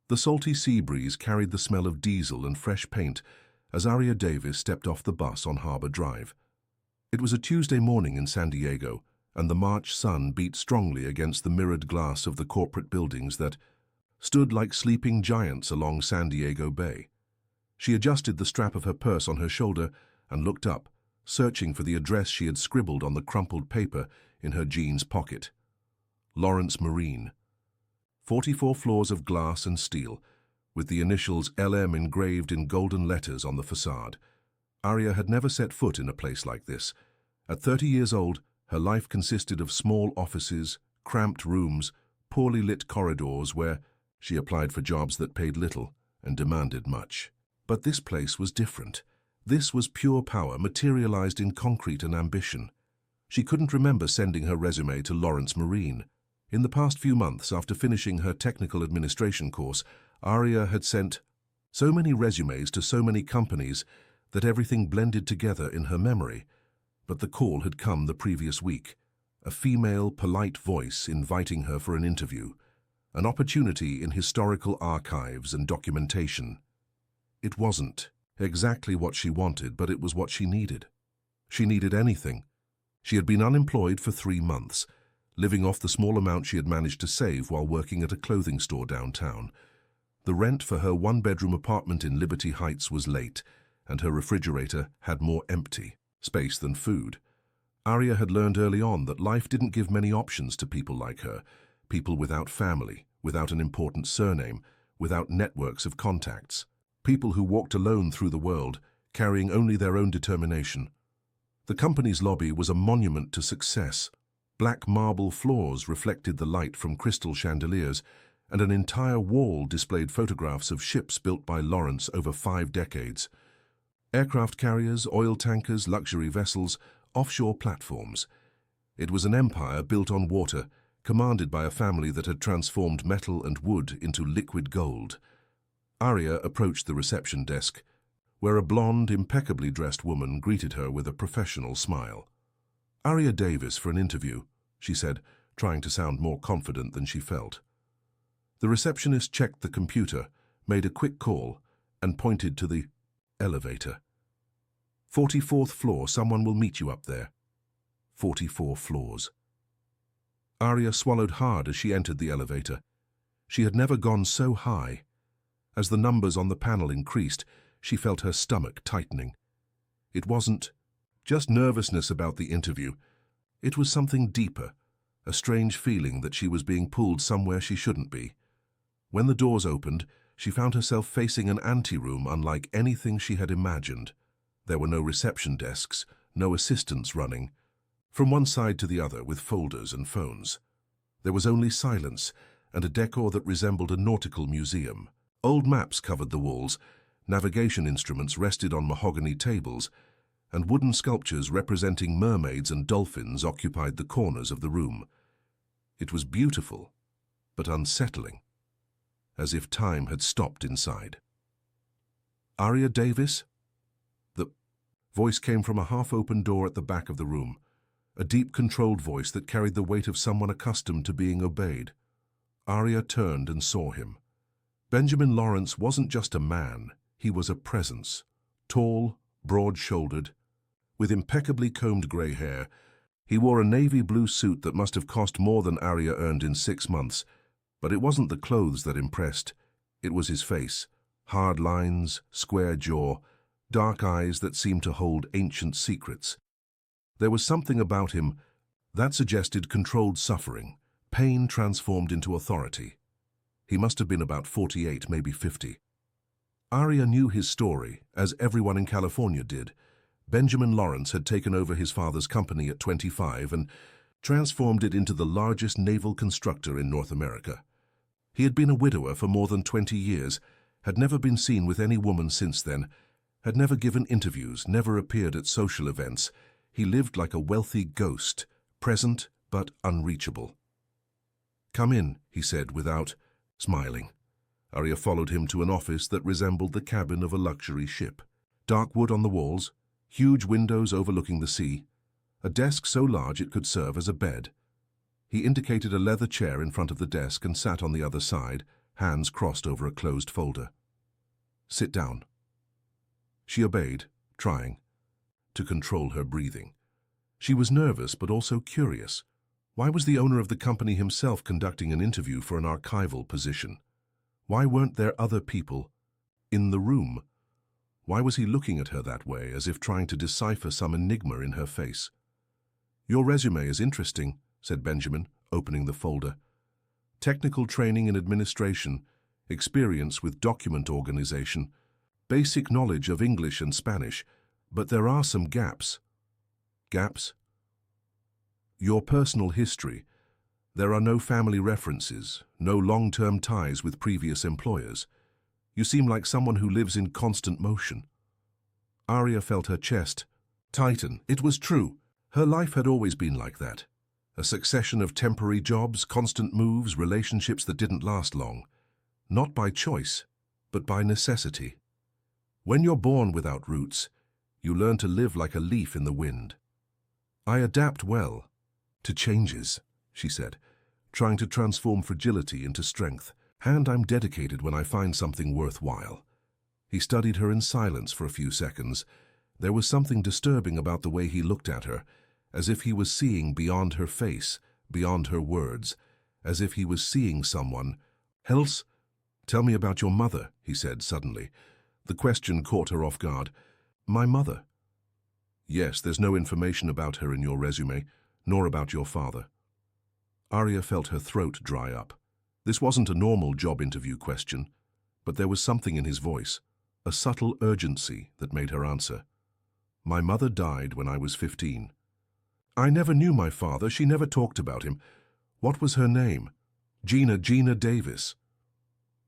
The salty sea breeze carried the smell of diesel and fresh paint as Aria Davis stepped off the bus on Harbor Drive. It was a Tuesday morning in San Diego, and the March sun beat strongly against the mirrored glass of the corporate buildings that stood like sleeping giants along San Diego Bay. She adjusted the strap of her purse on her shoulder and looked up, searching for the address she had scribbled on the crumpled paper in her jeans pocket. Lawrence Marine. 44 floors of glass and steel, with the initials LM engraved in golden letters on the facade. Aria had never set foot in a place like this. At 30 years old, her life consisted of small offices, cramped rooms, poorly lit corridors where she applied for jobs that paid little and demanded much. But this place was different. This was pure power materialized in concrete and ambition. She couldn't remember sending her resume to Lawrence Marine. In the past few months, after finishing her technical administration course, Aria had sent so many resumes to so many companies that everything blended together in her memory. But the call had come the previous week. A female, polite voice inviting her for an interview. An opportunity in historical archives and documentation. It wasn't exactly what she wanted, but it was what she needed. She needed anything. She had been unemployed for 3 months, living off the small amount she had managed to save while working at a clothing store downtown. The rent for her one-bedroom apartment in Liberty Heights was late, and her refrigerator had more empty space than food. Aria had learned early on that life didn't give many options to people like her, people without family, without an important surname, without networks of contacts, people who walked alone through the world, carrying only their own determination. The company's lobby was a monument to success. Black marble floors reflected the light from crystal chandeliers, and an entire wall displayed photographs of ships built by Lawrence over 5 decades. Aircraft carriers, oil tankers, luxury vessels, offshore platforms. It was an empire built on water, commanded by a family that had transformed metal and wood into liquid gold. Aria approached the reception desk, where a blonde, impeccably dressed woman greeted her with a professional smile. "Aria Davis for an interview," she said, trying to sound more confident than she felt. The receptionist checked the computer, made a quick call, and pointed to the elevator. 44th floor, someone will meet you up there. 44 floors. Aria swallowed hard as she entered the elevator. She had never gone so high. As the numbers on the panel increased, she felt her stomach tightening. It wasn't just nervousness about the interview. It was something deeper, a strange feeling that she was being pulled somewhere she shouldn't be. When the doors opened, she found herself facing an anteroom unlike anything she had imagined. There were no reception desks, no assistants running, from one side to the other with folders and phones. There was only silence and a decor that resembled a nautical museum. Old maps covered the walls, navigation instruments rested on mahogany tables, and wooden sculptures representing mermaids and dolphins occupied the corners of the room. It was beautiful, but unsettling, as if time had stopped inside. "Aria Davis?" The voice came from a half-open door at the back of the room, a deep, controlled voice that carried the weight of someone accustomed to being obeyed. Aria turned and saw him. Benjamin Lawrence wasn't just a man, he was a presence. Tall, broad-shouldered, with impeccably combed grey hair. He wore a navy blue suit that must have cost more than Aria earned in 6 months. But it wasn't the clothes that impressed. It was his face. Hard lines, square jaw, dark eyes that seemed to hold ancient secrets. There was something about him that suggested controlled suffering, pain transformed into authority. He must have been about 48, maybe 50. Aria knew his story, as everyone in California did. Benjamin Lawrence had taken over his father's company at 25 and transformed it into the largest naval constructor in North America. He had been a widower for more than 20 years, had never been seen with any woman since then, had never given interviews, never appeared at social events. He lived like a wealthy ghost, present but unreachable. "Come in," he said without smiling. Aria followed him to an office that resembled the cabin of a luxury ship. Dark wood on the walls, huge windows overlooking the sea, a desk so large it could serve as a bed. He indicated a leather chair in front of the desk and sat on the other side, hands crossed over a closed folder. "Sit down." She obeyed, trying to control her breathing. She was nervous but also curious. Why was the owner of the company himself conducting an interview for an archival position? Why weren't there other people in the room? Why was he looking at her that way, as if trying to decipher some enigma in her face? "Your resume is interesting," said Benjamin, opening the folder. "Technical training in administration, experience with document organization, basic knowledge of English and Spanish, but there are some gaps." "Gaps?" "Your personal history. There are no family references, no long-term ties with previous employers. You seem like someone who lives in constant motion." Arya felt her chest tighten. It was true. Her life had always been like that. A succession of temporary jobs, constant moves, relationships that didn't last long. Not by choice, but by necessity. When you're born without roots, you learn to live like a leaf in the wind. "I adapt well to changes," she said, trying to transform fragility into strength. "And I'm dedicated when I find something worthwhile." He studied her in silence for a few seconds. There was something disturbing about the way he looked at her, as if he was seeing beyond her face, beyond her words, as if he was seeing someone else. "Tell me about your mother," he said suddenly. The question caught her off guard. "My mother?" "Yes, there's no information about her in your resume, nor about your father." Arya felt her throat dry up. This wasn't a normal job interview question, but there was something in his voice, a subtle urgency that made her answer. "My mother died when I was 15. I never knew my father. She never talked about him. What was her name?" Gina Davis."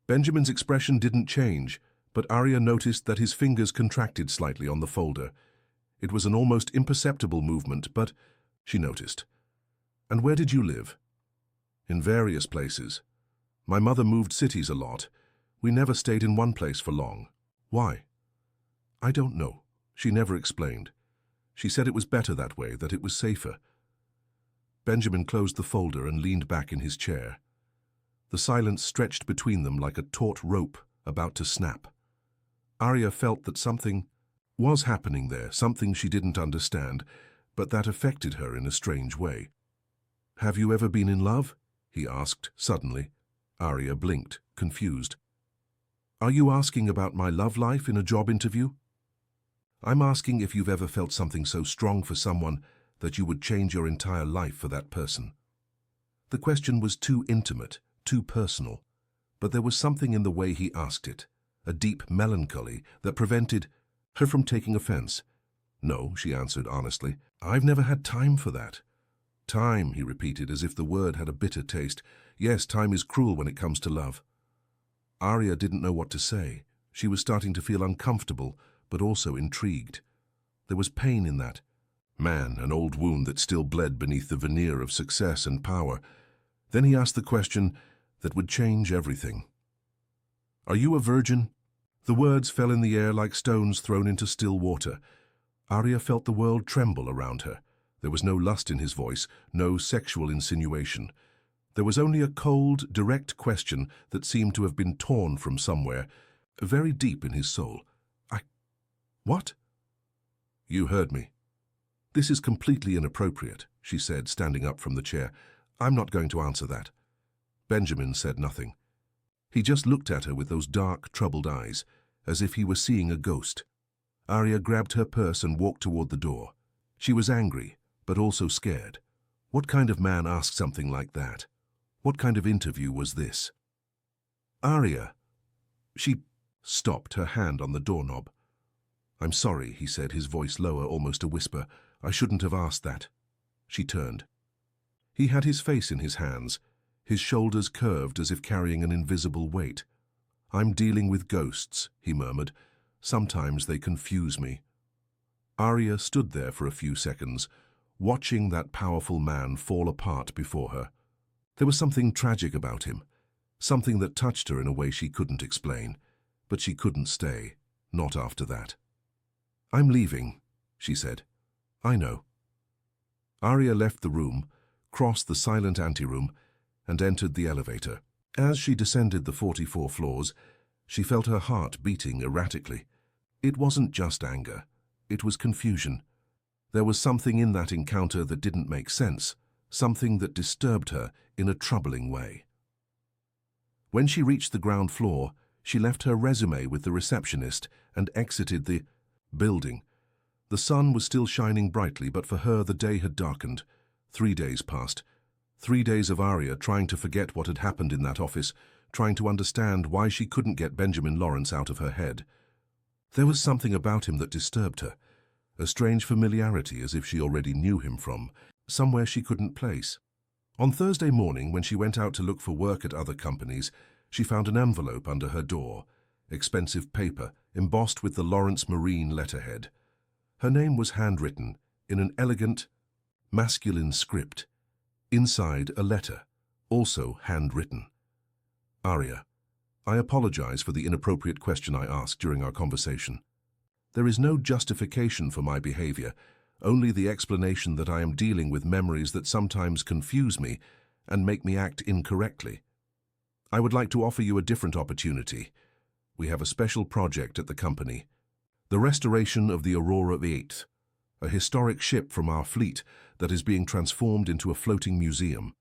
Benjamin's expression didn't change, but Arya noticed that his fingers contracted slightly on the folder. It was an almost imperceptible movement, but she noticed. "And where did you live?" "In various places. My mother moved cities a lot. We never stayed in one place for long." "Why?" "I don't know. She never explained. She said it was better that way, that it was safer." Benjamin closed the folder and leaned back in his chair. The silence stretched between them like a taut rope about to snap. Arya felt that something was happening there, something she didn't understand, but that affected her in a strange way. "Have you ever been in love?" he asked suddenly. Arya blinked, confused. "Are you asking about my love life in a job interview?" "I'm asking if you've ever felt something so strong for someone that you would change your entire life for that person." The question was too intimate, too personal, but there was something in the way he asked it, a deep melancholy that prevented her from taking offense. "No," she answered honestly. "I've never had time for that." "Time," he repeated, as if the word had a bitter taste. "Yes, time is cruel when it comes to love." Arya didn't know what to say. She was starting to feel uncomfortable, but also intrigued. There was pain in that. Man, an old wound that still bled beneath the veneer of success and power. Then he asked the question that would change everything. "Are you a virgin?" The words fell in the air like stones thrown into still water. Arya felt the world tremble around her. There was no lust in his voice, no sexual insinuation. There was only a cold, direct question that seemed to have been torn from somewhere, very deep in his soul. "What?" "You heard me." "This is completely inappropriate," she said, standing up from the chair. "I'm not going to answer that." Benjamin said nothing. He just looked at her with those dark, troubled eyes, as if he were seeing a ghost. Arya grabbed her purse and walked toward the door. She was angry, but also scared. What kind of man asked something like that? What kind of interview was this? "Arya." She stopped, her hand on the doorknob. "I'm sorry," he said, his voice lower, almost a whisper. "I shouldn't have asked that." She turned. He had his face in his hands, his shoulders curved as if carrying an invisible weight. "I'm dealing with ghosts," he murmured. "Sometimes they confuse me." Arya stood there for a few seconds, watching that powerful man fall apart before her. There was something tragic about him, something that touched her in a way she couldn't explain, but she couldn't stay, not after that. "I'm leaving," she said. "I know." Arya left the room, crossed the silent anteroom, and entered the elevator. As she descended the 44 floors, she felt her heart beating erratically. It wasn't just anger. It was confusion. There was something in that encounter that didn't make sense, something that disturbed her in a troubling way. When she reached the ground floor, she left her resume with the receptionist and exited the building. The sun was still shining brightly, but for her the day had darkened. 3 days passed. 3 days of Aria trying to forget what had happened in that office, trying to understand why she couldn't get Benjamin Lawrence out of her head. There was something about him that disturbed her, a strange familiarity as if she already knew him from somewhere she couldn't place. On Thursday morning, when she went out to look for work at other companies, she found an envelope under her door, expensive paper embossed with the Lawrence Marine letterhead. Her name was handwritten in an elegant, masculine script. Inside, a letter, also handwritten. Aria, I apologize for the inappropriate question I asked during our conversation. There is no justification for my behavior, only the explanation that I am dealing with memories that sometimes confuse me and make me act incorrectly. I would like to offer you a different opportunity. We have a special project at the company. The restoration of the Aurora 8, a historic ship from our fleet that is being transformed into a floating museum.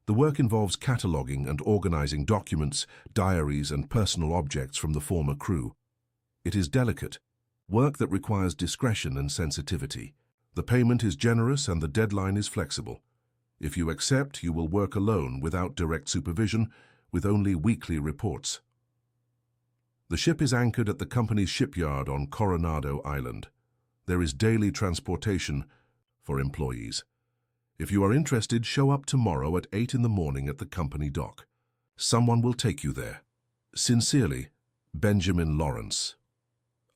The work involves cataloging and organizing documents, diaries, and personal objects from the former crew. It is delicate, work that requires discretion and sensitivity. The payment is generous and the deadline is flexible. If you accept, you will work alone without direct supervision, with only weekly reports. The ship is anchored at the company's shipyard on Coronado Island. There is daily transportation for employees. If you are interested, show up tomorrow at 8 in the morning at the company dock. Someone will take you there. Sincerely, Benjamin Lawrence.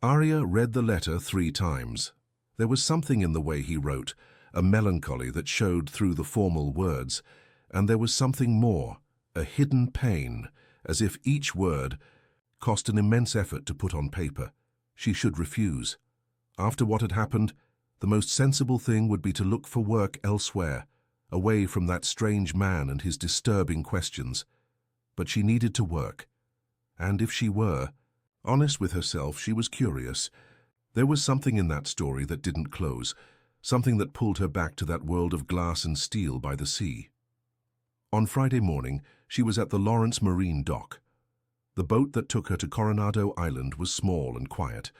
Aria read the letter 3 times. There was something in the way he wrote, a melancholy that showed through the formal words, and there was something more, a hidden pain, as if each word cost an immense effort to put on paper. She should refuse. After what had happened, the most sensible thing would be to look for work elsewhere, away from that strange man and his disturbing questions. But she needed to work. And if she were honest with herself, she was curious. There was something in that story that didn't close, something that pulled her back to that world of glass and steel by the sea. On Friday morning, she was at the Lawrence Marine dock. The boat that took her to Coronado Island was small and quiet.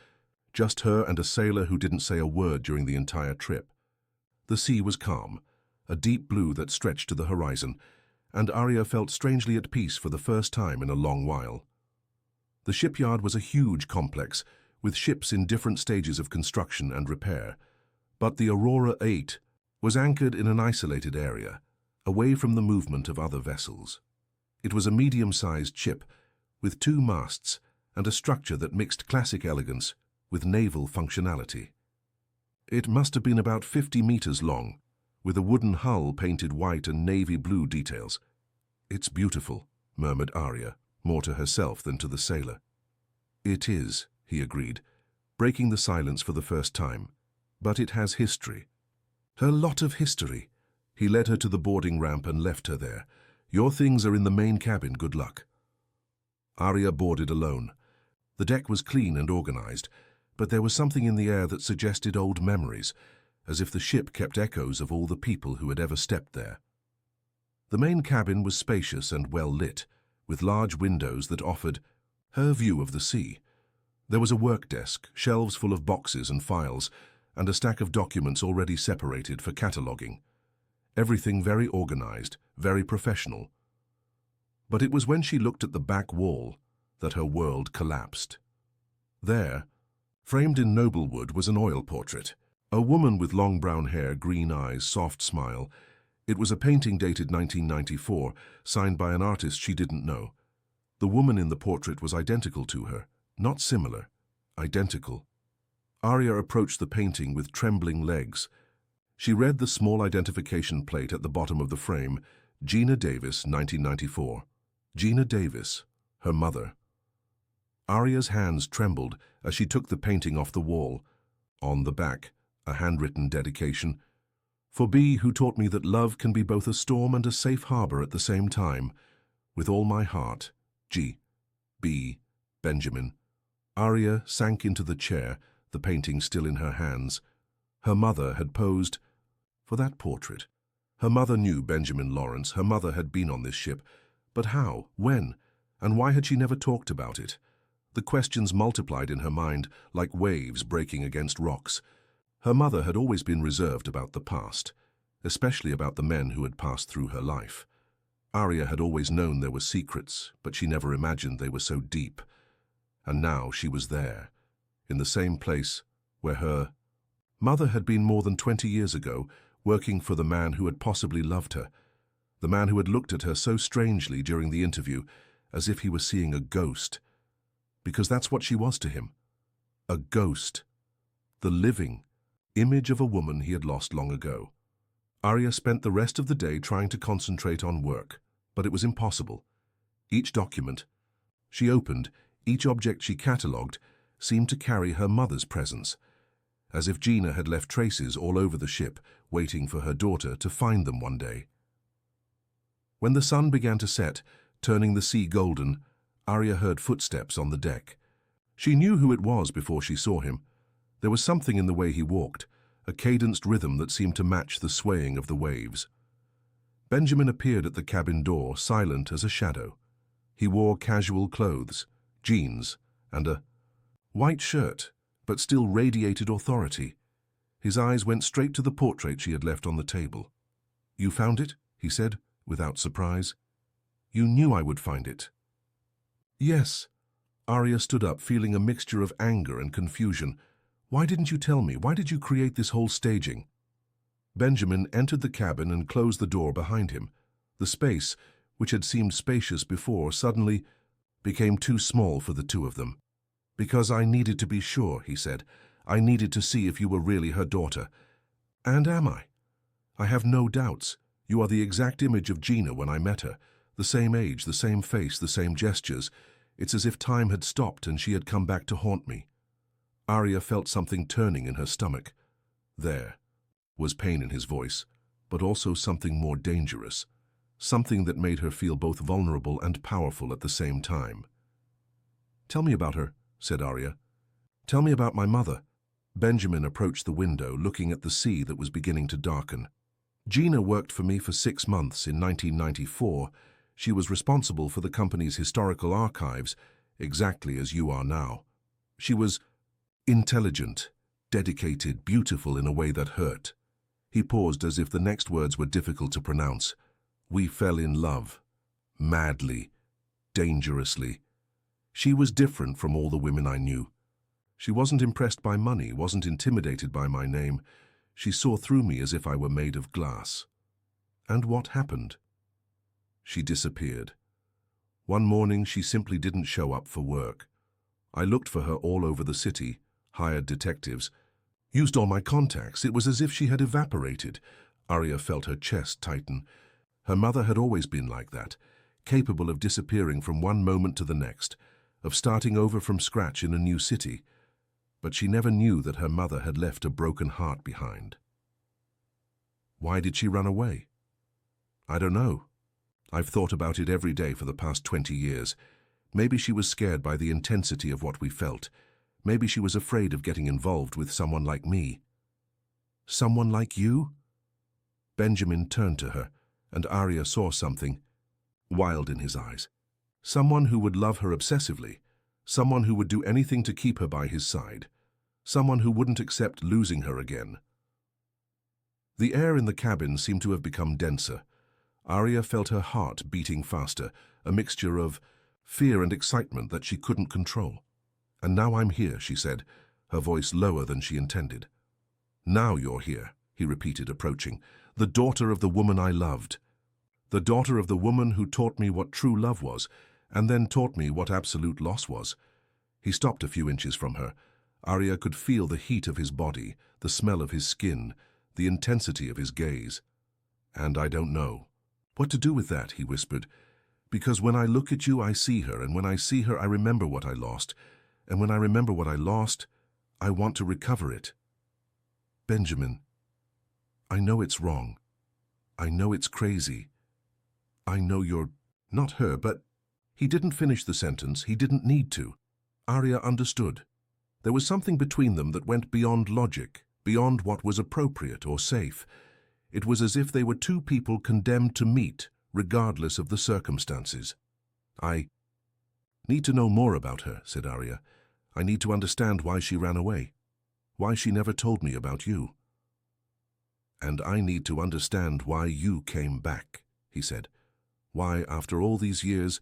Just her and a sailor who didn't say a word during the entire trip. The sea was calm, a deep blue that stretched to the horizon, and Aria felt strangely at peace for the first time in a long while. The shipyard was a huge complex, with ships in different stages of construction and repair, but the Aurora 8 was anchored in an isolated area, away from the movement of other vessels. It was a medium-sized ship, with 2 masts and a structure that mixed classic elegance with naval functionality. It must have been about 50 meters long, with a wooden hull painted white and navy blue details. "It's beautiful," murmured Aria, more to herself than to the sailor. "It is," he agreed, breaking the silence for the first time. "But it has history." "A lot of history." He led her to the boarding ramp and left her there. "Your things are in the main cabin, good luck." Aria boarded alone. The deck was clean and organized, but there was something in the air that suggested old memories, as if the ship kept echoes of all the people who had ever stepped there. The main cabin was spacious and well lit, with large windows that offered her view of the sea. There was a work desk, shelves full of boxes and files, and a stack of documents already separated for cataloging. Everything very organized, very professional. But it was when she looked at the back wall that her world collapsed. There, framed in noble wood, was an oil portrait. A woman with long brown hair, green eyes, soft smile. It was a painting dated 1994, signed by an artist she didn't know. The woman in the portrait was identical to her, not similar, identical. Aria approached the painting with trembling legs. She read the small identification plate at the bottom of the frame, Gina Davis, 1994. Gina Davis, her mother. Aria's hands trembled as she took the painting off the wall. On the back, a handwritten dedication. "For B, who taught me that love can be both a storm and a safe harbor at the same time. With all my heart. G. B. Benjamin. Arya sank into the chair, the painting still in her hands. Her mother had posed for that portrait. Her mother knew Benjamin Lawrence. Her mother had been on this ship. But how? When? And why had she never talked about it? The questions multiplied in her mind like waves breaking against rocks. Her mother had always been reserved about the past, especially about the men who had passed through her life. Arya had always known there were secrets, but she never imagined they were so deep. And now she was there, in the same place where her mother had been more than 20 years ago, working for the man who had possibly loved her, the man who had looked at her so strangely during the interview, as if he were seeing a ghost. Because that's what she was to him. A ghost. The living image of a woman he had lost long ago. Arya spent the rest of the day trying to concentrate on work, but it was impossible. Each document she opened, each object she catalogued, seemed to carry her mother's presence, as if Gina had left traces all over the ship, waiting for her daughter to find them one day. When the sun began to set, turning the sea golden, Arya heard footsteps on the deck. She knew who it was before she saw him. There was something in the way he walked, a cadenced rhythm that seemed to match the swaying of the waves. Benjamin appeared at the cabin door, silent as a shadow. He wore casual clothes, jeans, and a white shirt, but still radiated authority. His eyes went straight to the portrait she had left on the table. "You found it?" he said, without surprise. "You knew I would find it." "Yes." Arya stood up, feeling a mixture of anger and confusion. "Why didn't you tell me? Why did you create this whole staging?" Benjamin entered the cabin and closed the door behind him. The space, which had seemed spacious before, suddenly became too small for the two of them. "Because I needed to be sure," he said. "I needed to see if you were really her daughter. And am I? I have no doubts. You are the exact image of Gina when I met her. The same age, the same face, the same gestures. It's as if time had stopped and she had come back to haunt me." Arya felt something turning in her stomach. There was pain in his voice, but also something more dangerous, something that made her feel both vulnerable and powerful at the same time. "Tell me about her," said Arya. "Tell me about my mother." Benjamin approached the window, looking at the sea that was beginning to darken. "Gina worked for me for 6 months in 1994. She was responsible for the company's historical archives, exactly as you are now. She was intelligent, dedicated, beautiful in a way that hurt." He paused as if the next words were difficult to pronounce. "We fell in love. Madly. Dangerously. She was different from all the women I knew. She wasn't impressed by money, wasn't intimidated by my name. She saw through me as if I were made of glass." "And what happened?" "She disappeared. One morning she simply didn't show up for work. I looked for her all over the city, hired detectives, used all my contacts. It was as if she had evaporated." Arya felt her chest tighten. Her mother had always been like that, capable of disappearing from one moment to the next, of starting over from scratch in a new city. But she never knew that her mother had left a broken heart behind. Why did she run away? I don't know. I've thought about it every day for the past 20 years. Maybe she was scared by the intensity of what we felt. Maybe she was afraid of getting involved with someone like me. "Someone like you?" Benjamin turned to her, and Arya saw something wild in his eyes. Someone who would love her obsessively. Someone who would do anything to keep her by his side. Someone who wouldn't accept losing her again. The air in the cabin seemed to have become denser. Arya felt her heart beating faster, a mixture of fear and excitement that she couldn't control. "And now I'm here," she said, her voice lower than she intended. "Now you're here," he repeated, approaching. "The daughter of the woman I loved. The daughter of the woman who taught me what true love was, and then taught me what absolute loss was." He stopped a few inches from her. Arya could feel the heat of his body, the smell of his skin, the intensity of his gaze. "And I don't know what to do with that," he whispered. "Because when I look at you, I see her, and when I see her, I remember what I lost. And when I remember what I lost, I want to recover it." "Benjamin, I know it's wrong. I know it's crazy. I know you're Not her, but... He didn't finish the sentence. He didn't need to. Arya understood. There was something between them that went beyond logic, beyond what was appropriate or safe. It was as if they were two people condemned to meet, regardless of the circumstances. I need to know more about her, said Arya. I need to understand why she ran away, why she never told me about you. And I need to understand why you came back, he said. Why, after all these years,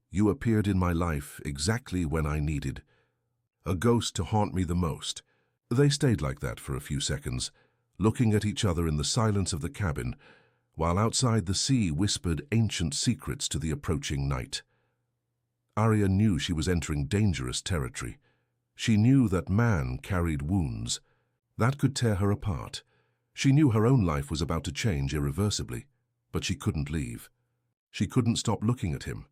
you appeared in my life exactly when I needed a ghost to haunt me the most. They stayed like that for a few seconds, looking at each other in the silence of the cabin, while outside the sea whispered ancient secrets to the approaching night. Arya knew she was entering dangerous territory. She knew that man carried wounds. That could tear her apart. She knew her own life was about to change irreversibly, but she couldn't leave. She couldn't stop looking at him.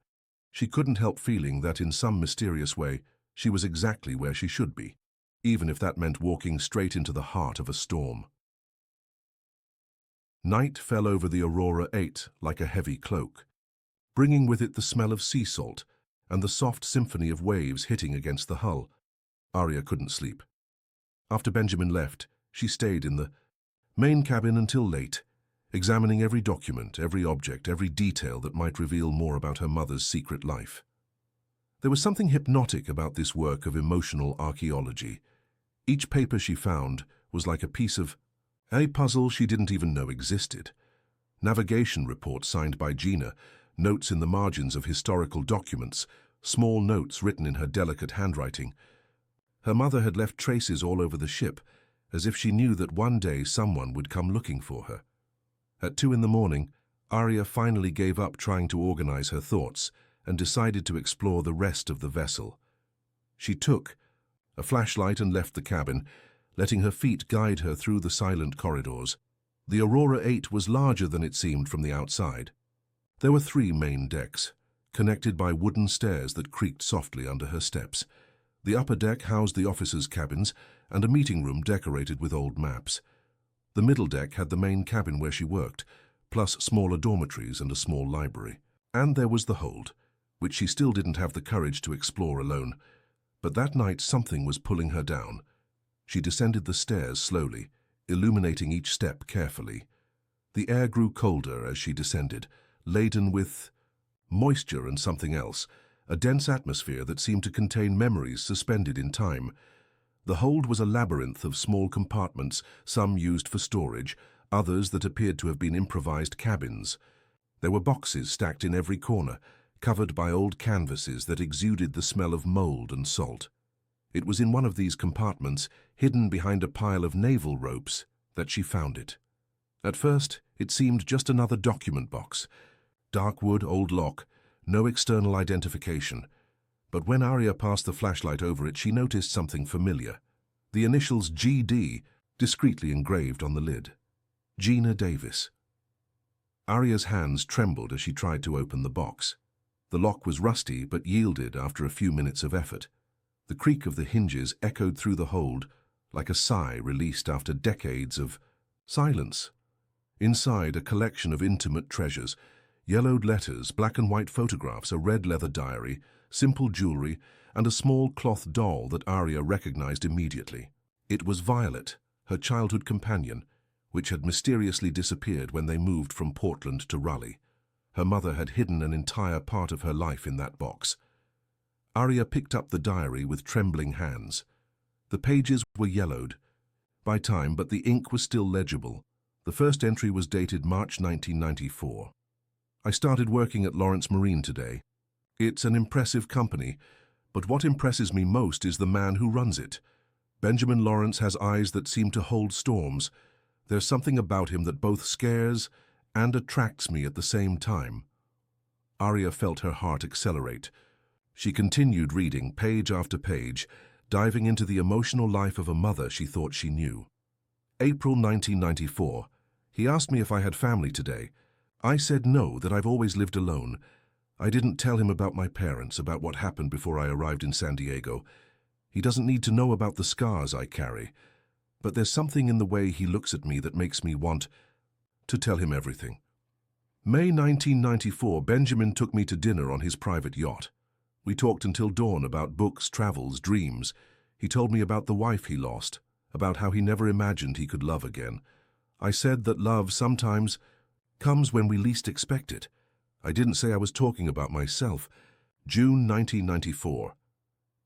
She couldn't help feeling that in some mysterious way she was exactly where she should be, even if that meant walking straight into the heart of a storm. Night fell over the Aurora 8 like a heavy cloak, bringing with it the smell of sea salt and the soft symphony of waves hitting against the hull. Arya couldn't sleep. After Benjamin left, she stayed in the main cabin until late, examining every document, every object, every detail that might reveal more about her mother's secret life. There was something hypnotic about this work of emotional archaeology. Each paper she found was like a piece of a puzzle she didn't even know existed. Navigation reports signed by Gina, notes in the margins of historical documents, small notes written in her delicate handwriting. Her mother had left traces all over the ship, as if she knew that one day someone would come looking for her. At 2 in the morning, Arya finally gave up trying to organize her thoughts and decided to explore the rest of the vessel. She took a flashlight and left the cabin, letting her feet guide her through the silent corridors. The Aurora 8 was larger than it seemed from the outside. There were 3 main decks, connected by wooden stairs that creaked softly under her steps. The upper deck housed the officers' cabins and a meeting room decorated with old maps. The middle deck had the main cabin where she worked, plus smaller dormitories and a small library. And there was the hold, which she still didn't have the courage to explore alone. But that night something was pulling her down. She descended the stairs slowly, illuminating each step carefully. The air grew colder as she descended, laden with moisture and something else, a dense atmosphere that seemed to contain memories suspended in time. The hold was a labyrinth of small compartments, some used for storage, others that appeared to have been improvised cabins. There were boxes stacked in every corner, covered by old canvases that exuded the smell of mold and salt. It was in one of these compartments, hidden behind a pile of naval ropes, that she found it. At first, it seemed just another document box. Dark wood, old lock, no external identification. But when Arya passed the flashlight over it, she noticed something familiar. The initials GD, discreetly engraved on the lid. Gina Davis. Arya's hands trembled as she tried to open the box. The lock was rusty but yielded after a few minutes of effort. The creak of the hinges echoed through the hold like a sigh released after decades of silence. Inside, a collection of intimate treasures, yellowed letters, black and white photographs, a red leather diary, simple jewelry, and a small cloth doll that Arya recognized immediately. It was Violet, her childhood companion, which had mysteriously disappeared when they moved from Portland to Raleigh. Her mother had hidden an entire part of her life in that box. Arya picked up the diary with trembling hands. The pages were yellowed by time, but the ink was still legible. The first entry was dated March 1994. I started working at Lawrence Marine today. It's an impressive company, but what impresses me most is the man who runs it. Benjamin Lawrence has eyes that seem to hold storms. There's something about him that both scares and attracts me at the same time. Arya felt her heart accelerate. She continued reading page after page, diving into the emotional life of a mother she thought she knew. April 1994. He asked me if I had family today. I said no, that I've always lived alone. I didn't tell him about my parents, about what happened before I arrived in San Diego. He doesn't need to know about the scars I carry. But there's something in the way he looks at me that makes me want to tell him everything. May 1994, Benjamin took me to dinner on his private yacht. We talked until dawn about books, travels, dreams. He told me about the wife he lost, about how he never imagined he could love again. I said that love sometimes comes when we least expect it. I didn't say I was talking about myself. June 1994.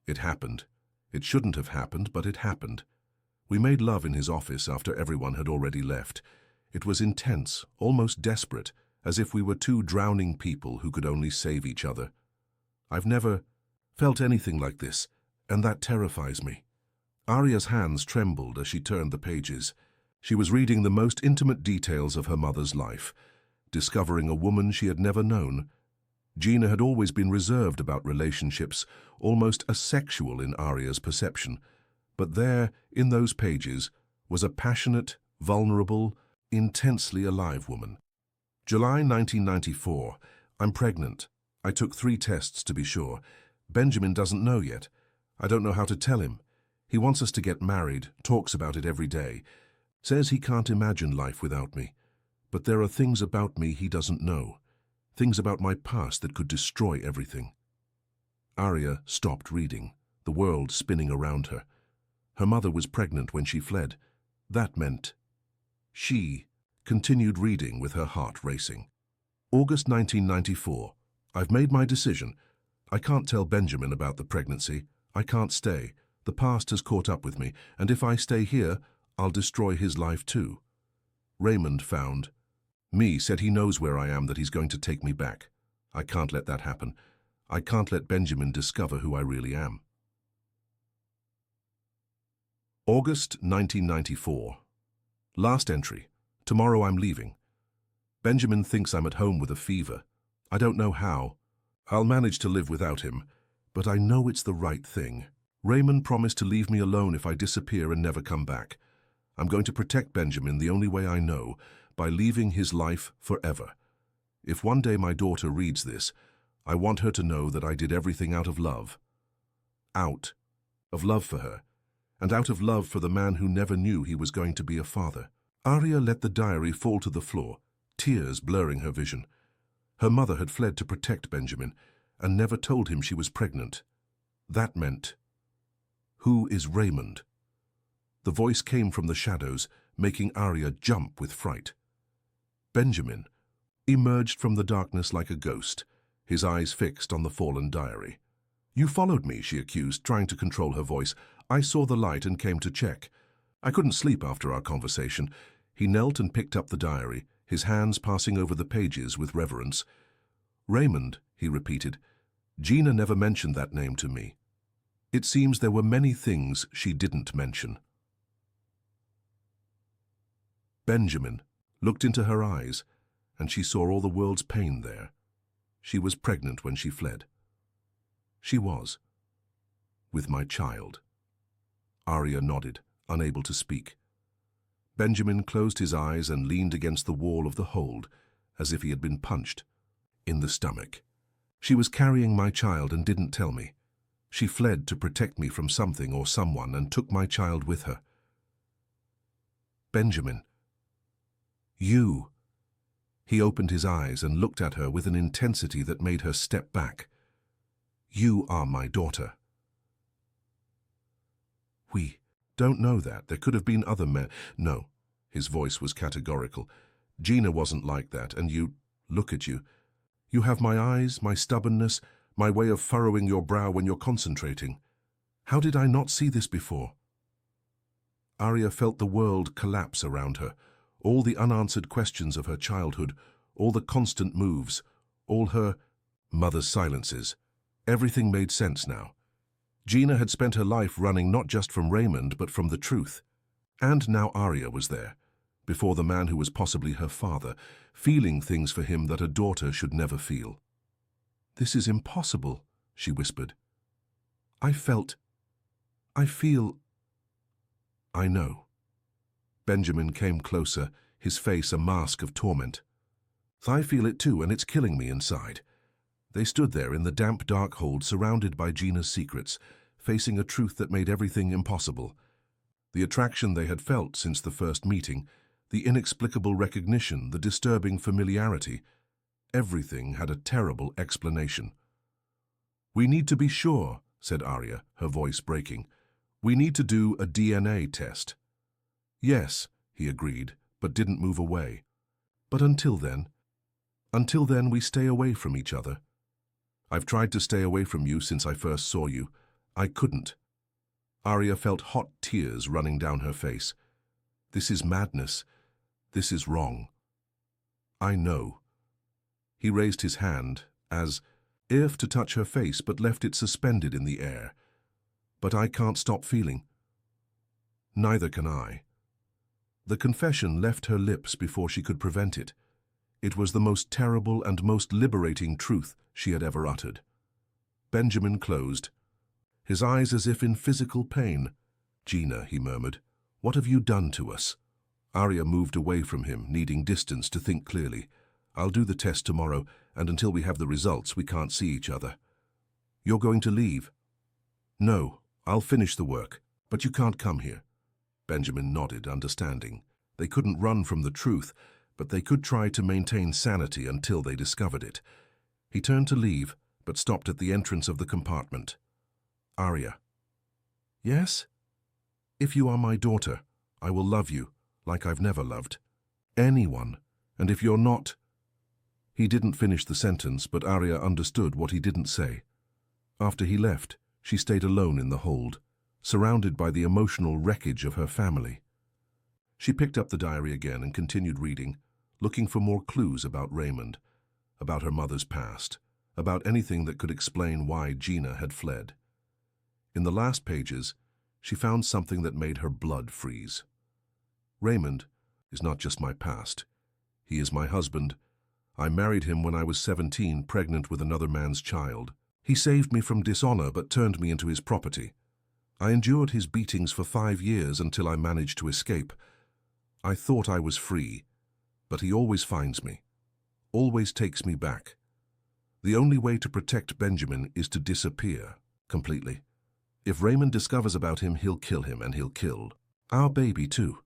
It happened. It shouldn't have happened, but it happened. We made love in his office after everyone had already left. It was intense, almost desperate, as if we were two drowning people who could only save each other. I've never felt anything like this, and that terrifies me. Aria's hands trembled as she turned the pages. She was reading the most intimate details of her mother's life, discovering a woman she had never known. Gina had always been reserved about relationships, almost asexual in Aria's perception. But there, in those pages, was a passionate, vulnerable, intensely alive woman. July 1994. I'm pregnant. I took 3 tests to be sure. Benjamin doesn't know yet. I don't know how to tell him. He wants us to get married, talks about it every day. Says he can't imagine life without me. But there are things about me he doesn't know. Things about my past that could destroy everything. Aria stopped reading, the world spinning around her. Her mother was pregnant when she fled. That meant she continued reading with her heart racing. August 1994. I've made my decision. I can't tell Benjamin about the pregnancy. I can't stay. The past has caught up with me, and if I stay here, I'll destroy his life too. Raymond found me, said he knows where I am, that he's going to take me back. I can't let that happen. I can't let Benjamin discover who I really am. August 1994. Last entry. Tomorrow I'm leaving. Benjamin thinks I'm at home with a fever. I don't know how. I'll manage to live without him, but I know it's the right thing. Raymond promised to leave me alone if I disappear and never come back. I'm going to protect Benjamin the only way I know, by leaving his life forever. If one day my daughter reads this, I want her to know that I did everything out of love. Out of love for her, and out of love for the man who never knew he was going to be a father. Aria let the diary fall to the floor, tears blurring her vision. Her mother had fled to protect Benjamin, and never told him she was pregnant. That meant, who is Raymond? The voice came from the shadows, making Aria jump with fright. Benjamin emerged from the darkness like a ghost, his eyes fixed on the fallen diary. You followed me, she accused, trying to control her voice. I saw the light and came to check. I couldn't sleep after our conversation. He knelt and picked up the diary, his hands passing over the pages with reverence. Raymond, he repeated. Gina never mentioned that name to me. It seems there were many things she didn't mention. Benjamin looked into her eyes, and she saw all the world's pain there. She was pregnant when she fled. She was. With my child. Aria nodded, unable to speak. Benjamin closed his eyes and leaned against the wall of the hold, as if he had been punched in the stomach. She was carrying my child and didn't tell me. She fled to protect me from something or someone and took my child with her. Benjamin. You. He opened his eyes and looked at her with an intensity that made her step back. You are my daughter. We don't know that. There could have been other men. No, his voice was categorical. Gina wasn't like that, and you, look at you. You have my eyes, my stubbornness, my way of furrowing your brow when you're concentrating. How did I not see this before? Aria felt the world collapse around her, all the unanswered questions of her childhood, all the constant moves, all her mother's silences. Everything made sense now. Gina had spent her life running not just from Raymond, but from the truth. And now Aria was there, before the man who was possibly her father, feeling things for him that a daughter should never feel. This is impossible, she whispered. I feel. I know. Benjamin came closer, his face a mask of torment. I feel it too, and it's killing me inside. They stood there in the damp, dark hold, surrounded by Gina's secrets, facing a truth that made everything impossible. The attraction they had felt since the first meeting, the inexplicable recognition, the disturbing familiarity, everything had a terrible explanation. "We need to be sure," said Arya, her voice breaking. "We need to do a DNA test." "Yes," he agreed, but didn't move away. "But until then we stay away from each other. I've tried to stay away from you since I first saw you. I couldn't." Arya felt hot tears running down her face. "This is madness. This is wrong." "I know." He raised his hand, as if to touch her face, but left it suspended in the air. "But I can't stop feeling." "Neither can I." The confession left her lips before she could prevent it. It was the most terrible and most liberating truth she had ever uttered. Benjamin closed, his eyes as if in physical pain. "Gina," he murmured, "what have you done to us?" Arya moved away from him, needing distance to think clearly. "I'll do the test tomorrow, and until we have the results, we can't see each other." "You're going to leave?" "No, I'll finish the work, but you can't come here." Benjamin nodded, understanding. They couldn't run from the truth, but they could try to maintain sanity until they discovered it. He turned to leave, but stopped at the entrance of the compartment. "Arya." "Yes?" "If you are my daughter, I will love you like I've never loved anyone. And if you're not—" He didn't finish the sentence, but Arya understood what he didn't say. After he left, she stayed alone in the hold, surrounded by the emotional wreckage of her family. She picked up the diary again and continued reading, looking for more clues about Raymond, about her mother's past, about anything that could explain why Gina had fled. In the last pages, she found something that made her blood freeze. "Raymond is not just my past. He is my husband. I married him when I was 17, pregnant with another man's child. He saved me from dishonor but turned me into his property. I endured his beatings for 5 years until I managed to escape. I thought I was free, but he always finds me, always takes me back. The only way to protect Benjamin is to disappear completely. If Raymond discovers about him, he'll kill him, and he'll kill our baby too."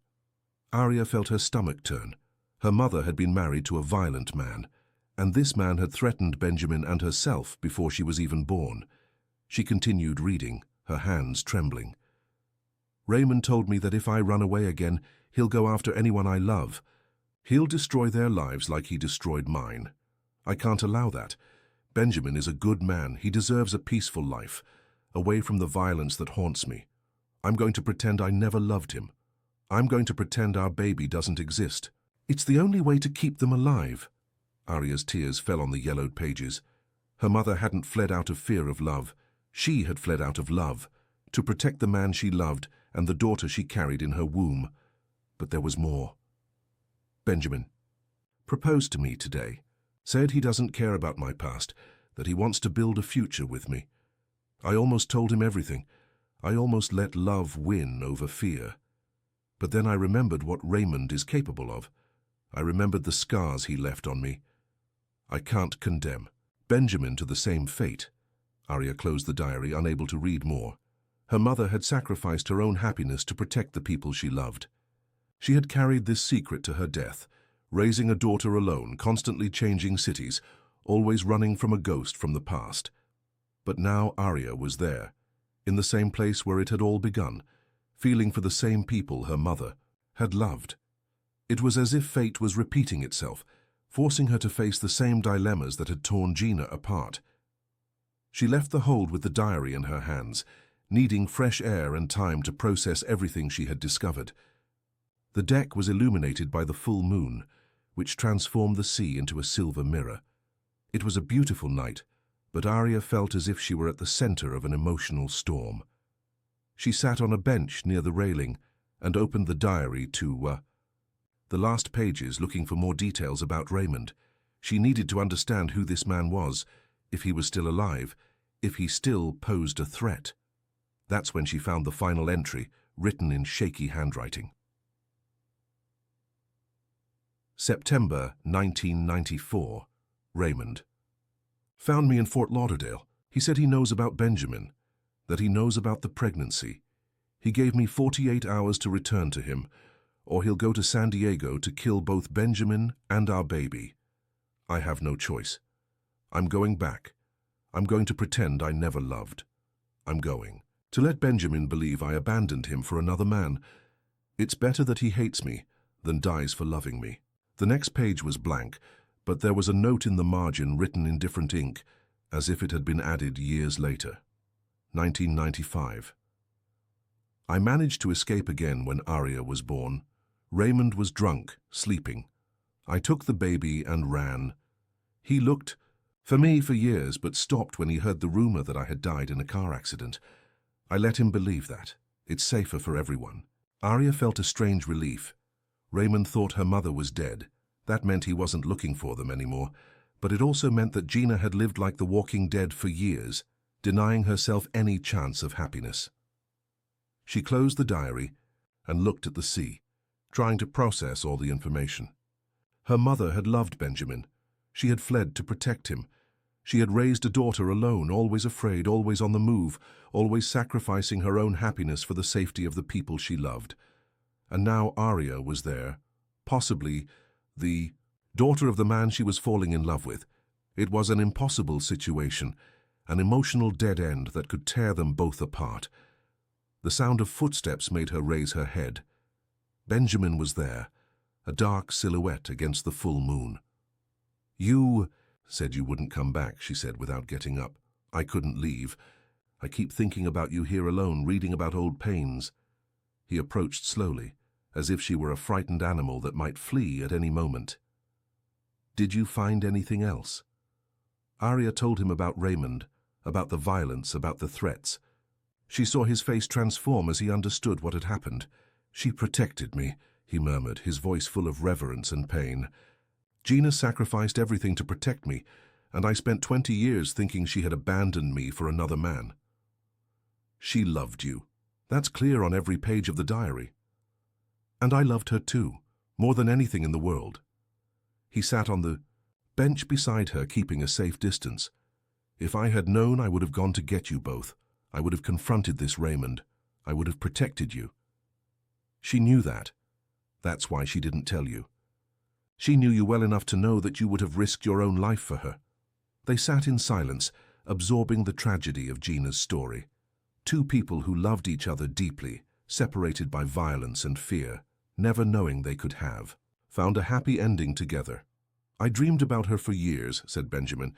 Arya felt her stomach turn. Her mother had been married to a violent man, and this man had threatened Benjamin and herself before she was even born. She continued reading, her hands trembling. "Raymond told me that if I run away again, he'll go after anyone I love. He'll destroy their lives like he destroyed mine. I can't allow that. Benjamin is a good man. He deserves a peaceful life, away from the violence that haunts me. I'm going to pretend I never loved him. I'm going to pretend our baby doesn't exist. It's the only way to keep them alive." Arya's tears fell on the yellowed pages. Her mother hadn't fled out of fear of love. She had fled out of love, to protect the man she loved and the daughter she carried in her womb. But there was more. "Benjamin proposed to me today, said he doesn't care about my past, that he wants to build a future with me. I almost told him everything. I almost let love win over fear. But then I remembered what Raymond is capable of. I remembered the scars he left on me. I can't condemn Benjamin to the same fate." Arya closed the diary, unable to read more. Her mother had sacrificed her own happiness to protect the people she loved. She had carried this secret to her death, raising a daughter alone, constantly changing cities, always running from a ghost from the past. But now Arya was there, in the same place where it had all begun, feeling for the same people her mother had loved. It was as if fate was repeating itself, forcing her to face the same dilemmas that had torn Gina apart. She left the hold with the diary in her hands, needing fresh air and time to process everything she had discovered. The deck was illuminated by the full moon, which transformed the sea into a silver mirror. It was a beautiful night, but Arya felt as if she were at the center of an emotional storm. She sat on a bench near the railing and opened the diary to the last pages, looking for more details about Raymond. She needed to understand who this man was, if he was still alive, if he still posed a threat. That's when she found the final entry, written in shaky handwriting. September 1994. Raymond. Found me in Fort Lauderdale. He said he knows about Benjamin, that he knows about the pregnancy. He gave me 48 hours to return to him, or he'll go to San Diego to kill both Benjamin and our baby. I have no choice. I'm going back. I'm going to pretend I never loved. I'm going to let Benjamin believe I abandoned him for another man. It's better that he hates me than dies for loving me. The next page was blank, but there was a note in the margin written in different ink, as if it had been added years later. 1995. I managed to escape again when Aria was born. Raymond was drunk, sleeping. I took the baby and ran. He looked for me for years, but stopped when he heard the rumor that I had died in a car accident. I let him believe that. It's safer for everyone. Aria felt a strange relief. Raymond thought her mother was dead. That meant he wasn't looking for them anymore, but it also meant that Gina had lived like the walking dead for years, denying herself any chance of happiness. She closed the diary and looked at the sea, trying to process all the information. Her mother had loved Benjamin. She had fled to protect him. She had raised a daughter alone, always afraid, always on the move, always sacrificing her own happiness for the safety of the people she loved. And now Aria was there, possibly the daughter of the man she was falling in love with. It was an impossible situation, an emotional dead end that could tear them both apart. The sound of footsteps made her raise her head. Benjamin was there, a dark silhouette against the full moon. "You said you wouldn't come back," she said without getting up. "I couldn't leave. I keep thinking about you here alone, reading about old pains." He approached slowly, as if she were a frightened animal that might flee at any moment. "Did you find anything else?" Aria told him about Raymond, about the violence, about the threats. She saw his face transform as he understood what had happened. "She protected me," he murmured, his voice full of reverence and pain. "Gina sacrificed everything to protect me, and I spent 20 years thinking she had abandoned me for another man." "She loved you. That's clear on every page of the diary." "And I loved her too, more than anything in the world." He sat on the bench beside her, keeping a safe distance. "If I had known, I would have gone to get you both. I would have confronted this Raymond. I would have protected you." She knew that. That's why she didn't tell you. She knew you well enough to know that you would have risked your own life for her. They sat in silence, absorbing the tragedy of Gina's story. Two people who loved each other deeply, separated by violence and fear, never knowing they could have, found a happy ending together. "I dreamed about her for years," said Benjamin,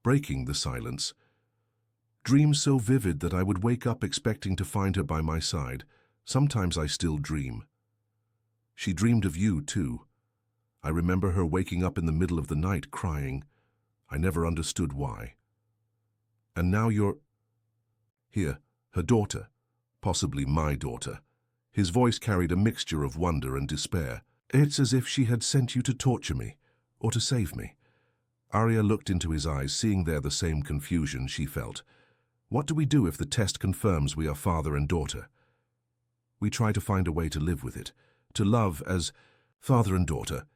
breaking the silence. "Dreams so vivid that I would wake up expecting to find her by my side. Sometimes I still dream." "She dreamed of you, too. I remember her waking up in the middle of the night crying. I never understood why. And now you're here, her daughter, possibly my daughter." His voice carried a mixture of wonder and despair. "It's as if she had sent you to torture me, or to save me." Aria looked into his eyes, seeing there the same confusion she felt. "What do we do if the test confirms we are father and daughter?" "We try to find a way to live with it, to love as father and daughter,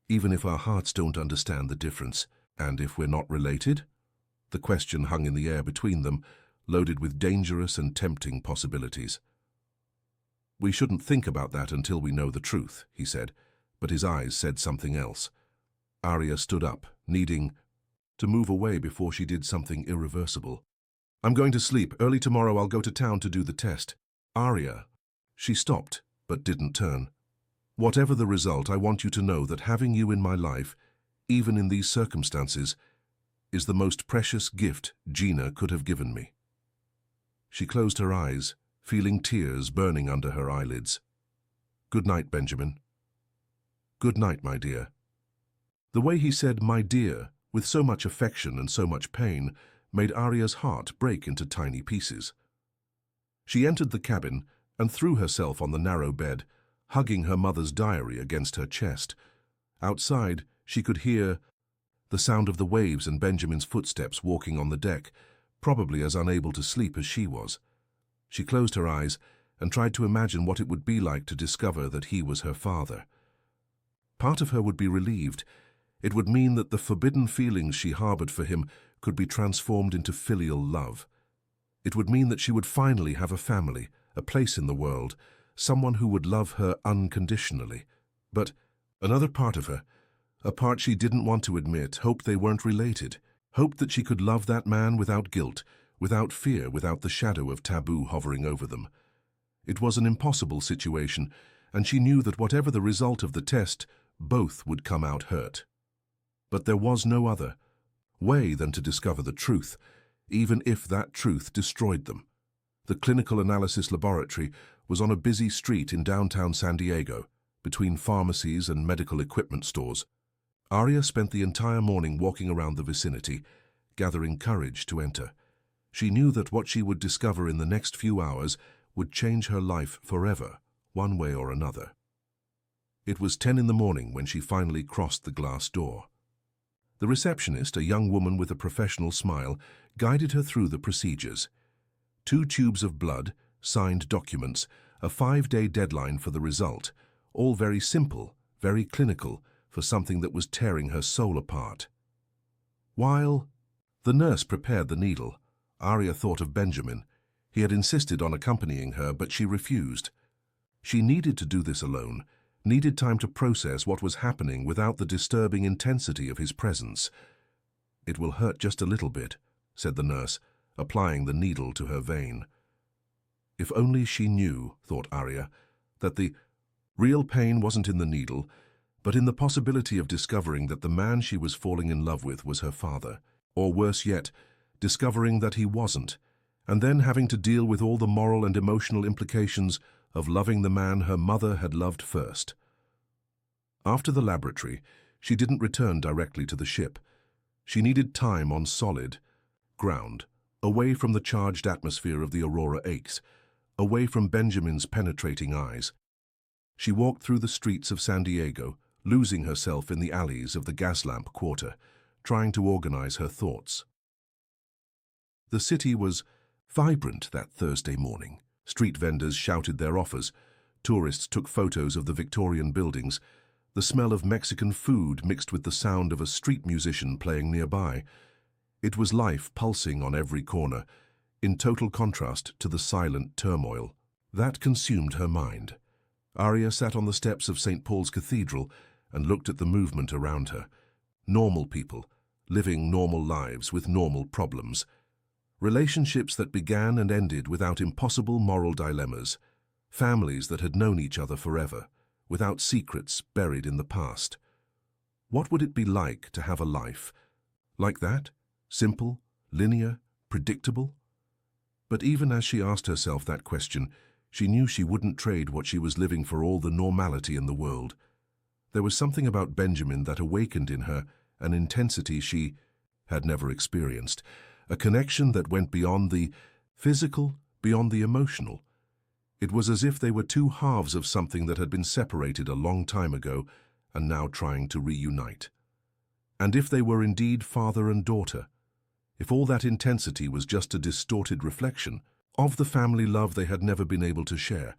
even if our hearts don't understand the difference. And if we're not related?" The question hung in the air between them, loaded with dangerous and tempting possibilities. "We shouldn't think about that until we know the truth," he said, but his eyes said something else. Aria stood up, needing to move away before she did something irreversible. "I'm going to sleep. Early tomorrow I'll go to town to do the test." "Aria." She stopped, but didn't turn. "Whatever the result, I want you to know that having you in my life, even in these circumstances, is the most precious gift Gina could have given me." She closed her eyes, feeling tears burning under her eyelids. "Good night, Benjamin." "Good night, my dear." The way he said "my dear" with so much affection and so much pain made Aria's heart break into tiny pieces. She entered the cabin and threw herself on the narrow bed, hugging her mother's diary against her chest. Outside, she could hear the sound of the waves and Benjamin's footsteps walking on the deck, probably as unable to sleep as she was. She closed her eyes and tried to imagine what it would be like to discover that he was her father. Part of her would be relieved. It would mean that the forbidden feelings she harbored for him could be transformed into filial love. It would mean that she would finally have a family, a place in the world, someone who would love her unconditionally. But another part of her, A part she didn't want to admit, hoped they weren't related, hoped that she could love that man without guilt, without fear, without the shadow of taboo hovering over them. It was an impossible situation, and she knew that whatever the result of the test, both would come out hurt. But there was no other way than to discover the truth, even if that truth destroyed them. The clinical analysis laboratory was on a busy street in downtown San Diego, between pharmacies and medical equipment stores. Aria spent the entire morning walking around the vicinity, gathering courage to enter. She knew that what she would discover in the next few hours would change her life forever, one way or another. It was 10 in the morning when she finally crossed the glass door. The receptionist, a young woman with a professional smile, guided her through the procedures. 2 tubes of blood, signed documents, a 5-day deadline for the result, all very simple, very clinical, for something that was tearing her soul apart. While the nurse prepared the needle, Aria thought of Benjamin. He had insisted on accompanying her, but she refused. She needed to do this alone, needed time to process what was happening without the disturbing intensity of his presence. "It will hurt just a little bit," said the nurse, applying the needle to her vein. If only she knew, thought Aria, that the real pain wasn't in the needle, but in the possibility of discovering that the man she was falling in love with was her father, or worse yet, discovering that he wasn't, and then having to deal with all the moral and emotional implications of loving the man her mother had loved first. After the laboratory, she didn't return directly to the ship. She needed time on solid ground, away from the charged atmosphere of the Aurora Aches, away from Benjamin's penetrating eyes. She walked through the streets of San Diego, losing herself in the alleys of the Gaslamp Quarter, trying to organize her thoughts. The city was vibrant that Thursday morning. Street vendors shouted their offers. Tourists took photos of the Victorian buildings. The smell of Mexican food mixed with the sound of a street musician playing nearby. It was life pulsing on every corner, in total contrast to the silent turmoil. That consumed her mind. Aria sat on the steps of St. Paul's Cathedral and looked at the movement around her. Normal people, living normal lives with normal problems. Relationships that began and ended without impossible moral dilemmas. Families that had known each other forever, without secrets buried in the past. What would it be like to have a life like that? Simple, linear, predictable? But even as she asked herself that question, she knew she wouldn't trade what she was living for all the normality in the world. There was something about Benjamin that awakened in her an intensity she had never experienced. A connection that went beyond the physical, beyond the emotional. It was as if they were 2 halves of something that had been separated a long time ago and now trying to reunite. And if they were indeed father and daughter, if all that intensity was just a distorted reflection of the family love they had never been able to share.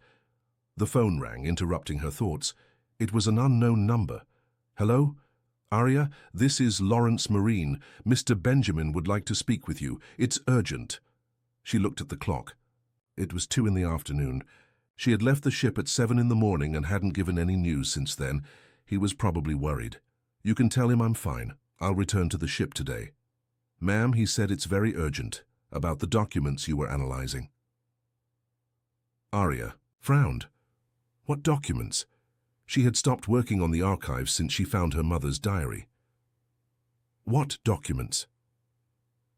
The phone rang, interrupting her thoughts. It was an unknown number. "Hello? Aria, this is Lawrence Marine. Mr. Benjamin would like to speak with you. It's urgent." She looked at the clock. It was 2 in the afternoon. She had left the ship at 7 in the morning and hadn't given any news since then. He was probably worried. "You can tell him I'm fine. I'll return to the ship today." "Ma'am," he said, "it's very urgent, about the documents you were analyzing." Aria frowned. What documents? She had stopped working on the archives since she found her mother's diary. "What documents?"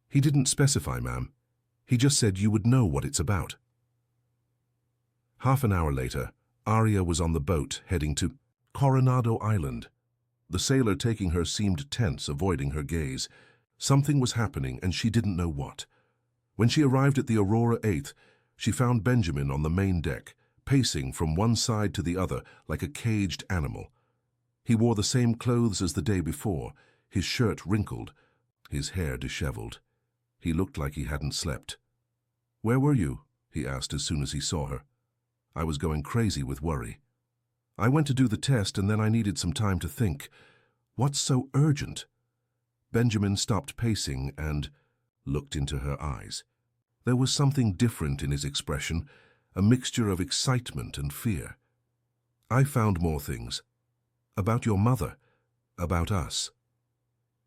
"He didn't specify, ma'am. He just said you would know what it's about." Half an hour later, Aria was on the boat heading to Coronado Island. The sailor taking her seemed tense, avoiding her gaze. Something was happening and she didn't know what. When she arrived at the Aurora 8th, she found Benjamin on the main deck, pacing from one side to the other like a caged animal. He wore the same clothes as the day before, his shirt wrinkled, his hair disheveled. He looked like he hadn't slept. "Where were you?" he asked as soon as he saw her. "I was going crazy with worry. I went to do the test and then I needed some time to think. What's so urgent?" Benjamin stopped pacing and looked into her eyes. There was something different in his expression, a mixture of excitement and fear. "I found more things. About your mother. About us.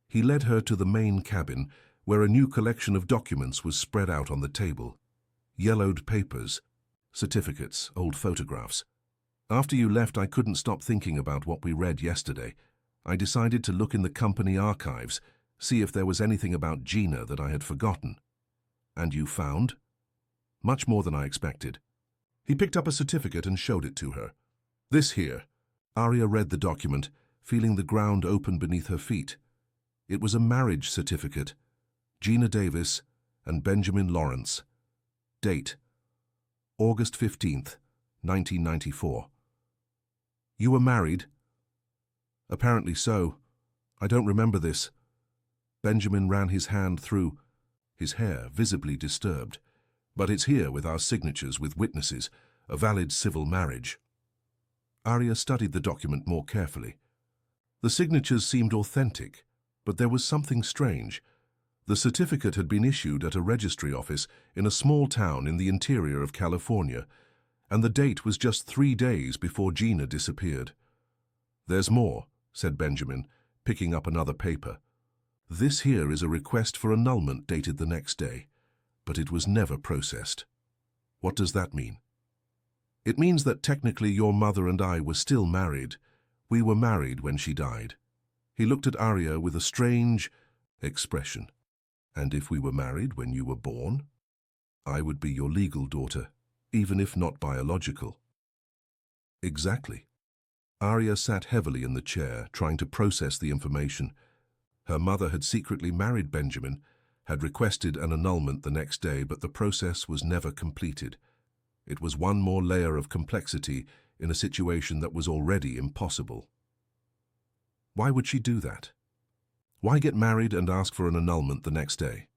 He led her to the main cabin, where a new collection of documents was spread out on the table. Yellowed papers, certificates, old photographs. After you left, I couldn't stop thinking about what we read yesterday. I decided to look in the company archives, see if there was anything about Gina that I had forgotten. And you found? Much more than I expected. He picked up a certificate and showed it to her. This here. Arya read the document, feeling the ground open beneath her feet. It was a marriage certificate. Gina Davis and Benjamin Lawrence. Date: August 15th, 1994. You were married? Apparently so. I don't remember this. Benjamin ran his hand through, his hair visibly disturbed. But it's here with our signatures, with witnesses, a valid civil marriage. Arya studied the document more carefully. The signatures seemed authentic, but there was something strange. The certificate had been issued at a registry office in a small town in the interior of California, and the date was just 3 days before Gina disappeared. There's more, said Benjamin, picking up another paper. This here is a request for annulment dated the next day, but it was never processed. What does that mean? It means that technically your mother and I were still married. We were married when she died. He looked at Arya with a strange expression. And if we were married when you were born, I would be your legal daughter, even if not biological. Exactly. Arya sat heavily in the chair, trying to process the information. Her mother had secretly married Benjamin, had requested an annulment the next day, but the process was never completed. It was one more layer of complexity in a situation that was already impossible. Why would she do that? Why get married and ask for an annulment the next day?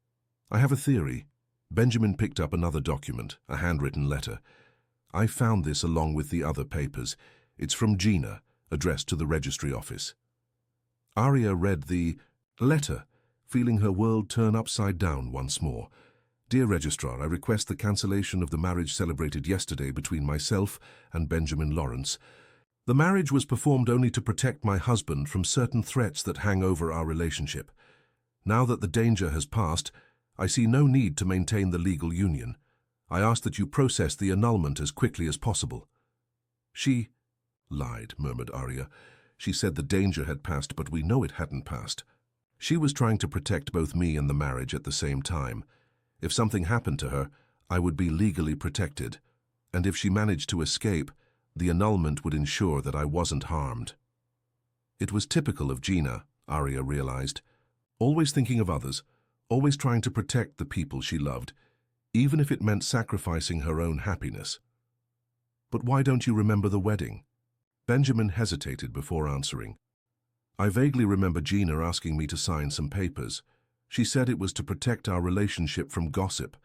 I have a theory. Benjamin picked up another document, a handwritten letter. I found this along with the other papers. It's from Gina, addressed to the registry office. Arya read the letter, feeling her world turn upside down once more. Dear Registrar, I request the cancellation of the marriage celebrated yesterday between myself and Benjamin Lawrence. The marriage was performed only to protect my husband from certain threats that hang over our relationship. Now that the danger has passed, I see no need to maintain the legal union. I ask that you process the annulment as quickly as possible. She lied, murmured Arya. She said the danger had passed, but we know it hadn't passed. She was trying to protect both me and the marriage at the same time. If something happened to her, I would be legally protected, and if she managed to escape, the annulment would ensure that I wasn't harmed. It was typical of Gina, Arya realized. Always thinking of others, always trying to protect the people she loved, even if it meant sacrificing her own happiness. But why don't you remember the wedding? Benjamin hesitated before answering. I vaguely remember Gina asking me to sign some papers. She said it was to protect our relationship from gossip.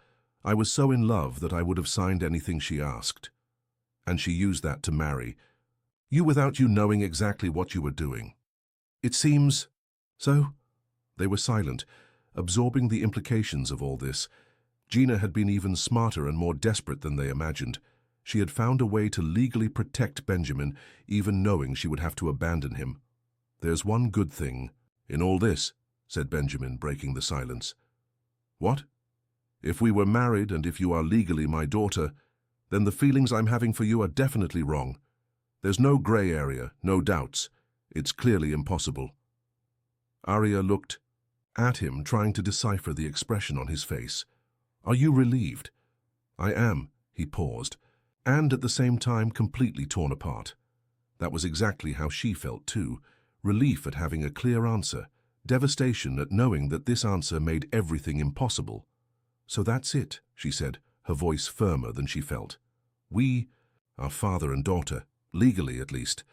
I was so in love that I would have signed anything she asked. And she used that to marry you without you knowing exactly what you were doing. It seems so. They were silent, absorbing the implications of all this. Gina had been even smarter and more desperate than they imagined. She had found a way to legally protect Benjamin, even knowing she would have to abandon him. There's one good thing in all this, said Benjamin, breaking the silence. What? If we were married and if you are legally my daughter, then the feelings I'm having for you are definitely wrong. There's no grey area, no doubts. It's clearly impossible. Arya looked at him, trying to decipher the expression on his face. Are you relieved? I am, he paused, and at the same time completely torn apart. That was exactly how she felt too, relief at having a clear answer, devastation at knowing that this answer made everything impossible. So that's it, she said, her voice firmer than she felt. We are father and daughter, legally at least,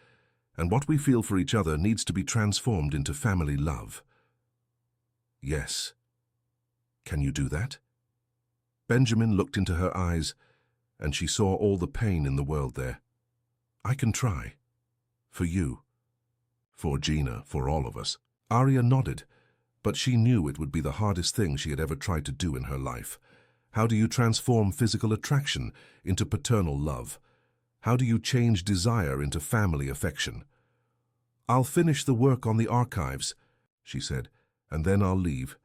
and what we feel for each other needs to be transformed into family love. Yes. Can you do that? Benjamin looked into her eyes, and she saw all the pain in the world there. I can try. For you. For Gina, for all of us. Arya nodded, but she knew it would be the hardest thing she had ever tried to do in her life. How do you transform physical attraction into paternal love? How do you change desire into family affection? I'll finish the work on the archives, she said, and then I'll leave.